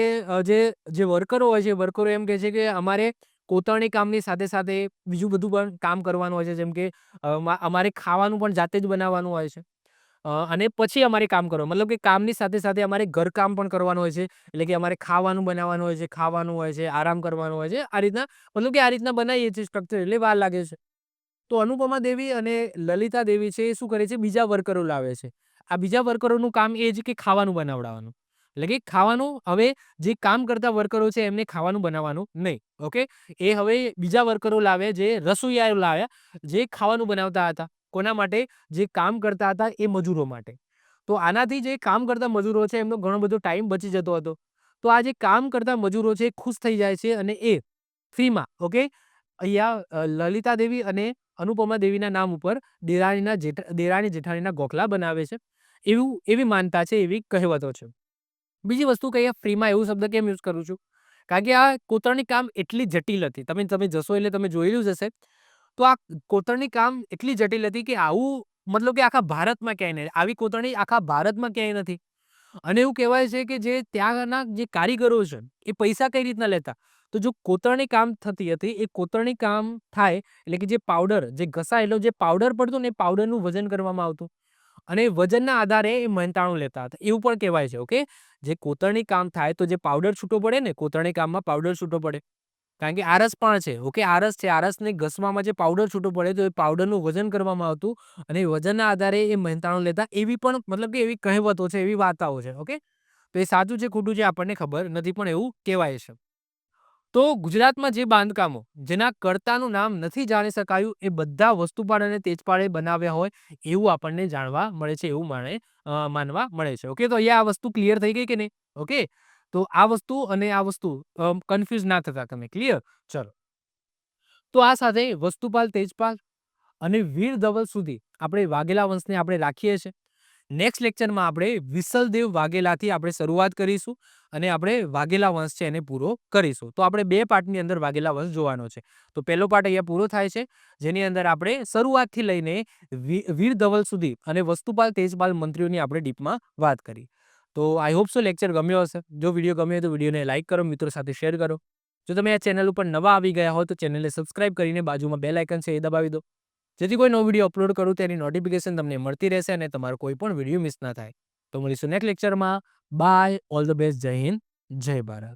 જે વર્કરો હોય છે, વર્કરો એમ કહે છે કે અમારે કોતરણી કામની સાથે સાથે બીજું બધું પણ કામ કરવાનું હોય છે. જેમ કે અમારે ખાવાનું પણ જાતે જ બનાવવાનું હોય છે. અને પછી અમારે કામ કરવાનું, મતલબ કે કામની સાથે સાથે અમારે ઘરકામ પણ કરવાનું હોય છે. એટલે કે અમારે ખાવાનું બનાવવાનું હોય છે, ખાવાનું હોય છે, આરામ કરવાનો હોય છે. આ રીતના, મતલબ કે આ રીતના બનાવીએ છીએ સ્ટ્રક્ચર, એટલે વાર લાગે છે. તો અનુપમા દેવી અને લલિતા દેવી છે એ શું કરે છે, બીજા વર્કરો લાવે છે. આ બીજા વર્કરોનું કામ એ છે કે ખાવાનું બનાવડાવવાનું. એટલે કે ખાવાનું, હવે જે કામ કરતા વર્કરો છે એમને ખાવાનું બનાવવાનું નહીં. ઓકે, એ હવે બીજા વર્કરો લાવે, જે રસોઈયાઓ લાવ્યા, જે ખાવાનું બનાવતા હતા. કોના માટે? જે કામ કરતા હતા એ મજૂરો માટે. તો આનાથી જે કામ કરતા મજૂરો છે એમનો ઘણો બધો ટાઈમ બચી જતો હતો. તો આ જે કામ કરતા મજૂરો છે એ ખુશ થઈ જાય છે અને એ ફ્રીમાં, ઓકે, અહીંયા લલિતા દેવી અને અનુપમા દેવીના નામ ઉપર દેરાણી જેઠાણીના ગોખલા બનાવે છે. એવી માનતા છે, એવી કહેવતો છે. બીજી વસ્તુ કે અહીંયા ફ્રીમાં એવું શબ્દ કેમ યુઝ કરું છું? કારણ કે આ કોતરણી કામ એટલી જટિલ હતી. તમે જશો એટલે તમે જોયેલું જ હશે. તો આ કોતરણી કામ એટલી જટિલ હતી કે આવું, મતલબ કે આખા ભારતમાં ક્યાંય નહીં. આવી કોતરણી આખા ભારતમાં ક્યાંય નથી. અને એવું કહેવાય છે કે જે ત્યાંના જે કારીગરો છે એ પૈસા કઈ રીતના લેતા? તો જો કોતરણી કામ થતી હતી, એ કોતરણી કામ થાય એટલે કે જે પાવડર, જે ઘસાયેલો જે પાવડર પડતો ને, એ પાવડરનું વજન કરવામાં આવતું. અને વજનના આધારે એ મહેનતાણું લેતા હતા. એવું પણ કહેવાય છે. ઓકે, જે કોતરણી કામ થાય તો જે પાવડર છૂટો પડે ને, કોતરણી કામમાં પાવડર છૂટો પડે. કારણ કે આરસ પણ છે. ઓકે, આરસ છે, આરસને ઘસવામાં જે પાવડર છૂટો પડે તો એ પાવડરનું વજન કરવામાં આવતું અને એ વજનના આધારે એ મહેનતાણું લેતા. એવી પણ, મતલબ કે એવી કહેવતો છે, એવી વાર્તાઓ છે. ઓકે, તો એ સાચું છે ખોટું છે આપણને ખબર નથી, પણ એવું કહેવાય છે. તો ગુજરાતમાં જે બાંધકામો જેના કર્તાનું નામ નથી જાણી શકાયું, એ બધા વસ્તુપાળ અને તેજપાળે બનાવ્યા હોય એવું આપણને જાણવા મળે છે, એવું માનવા મળે છે. ઓકે, તો અહીંયા આ વસ્તુ ક્લિયર થઈ ગઈ કે નહીં? ઓકે, તો આ વસ્તુ અને આ વસ્તુ કન્ફ્યુઝ ના થતા તમે. ક્લિયર? ચલો. તો આ સાથે વસ્તુપાલ, તેજપાલ અને વીર ધવલ સુધી આપણે વાઘેલા વંશને આપણે રાખીએ છીએ. નેક્સ્ટ લેક્ચરમાં આપણે વિસલદેવ વાઘેલાથી આપણે શરૂઆત કરીશું અને આપણે વાઘેલા વંશ છે એને પૂરો કરીશું. તો આપણે 2 પાર્ટની અંદર વાઘેલા વંશ જોવાનો છે. તો પહેલો પાર્ટ અહીંયા પૂરો થાય છે, જેની અંદર આપણે શરૂઆતથી લઈને વીર ધવલ સુધી અને વસ્તુપાલ, તેજપાલ મંત્રીઓની આપણે ડીપમાં વાત કરી. તો આઈ હોપ સો લેક્ચર ગમ્યો હશે. જો વિડીયો ગમ્યો હોય તો વિડીયોને લાઈક કરો, મિત્રો સાથે શેર કરો. જો તમે આ ચેનલ ઉપર નવા આવી ગયા હોય તો ચેનલને સબસ્ક્રાઇબ કરીને બાજુમાં બેલ આઇકન છે એ દબાવી દો, જેથી કોઈ નવો વિડીયો અપલોડ કરું તેની નોટિફિકેશન તમને મળતી રહેશે અને તમારો કોઈ પણ વિડીયો મિસ ના થાય. તો મળીશું નેક્સ્ટ લેક્ચરમાં. બાય, ઓલ ધ બેસ્ટ, જય હિન્દ, જય ભારત.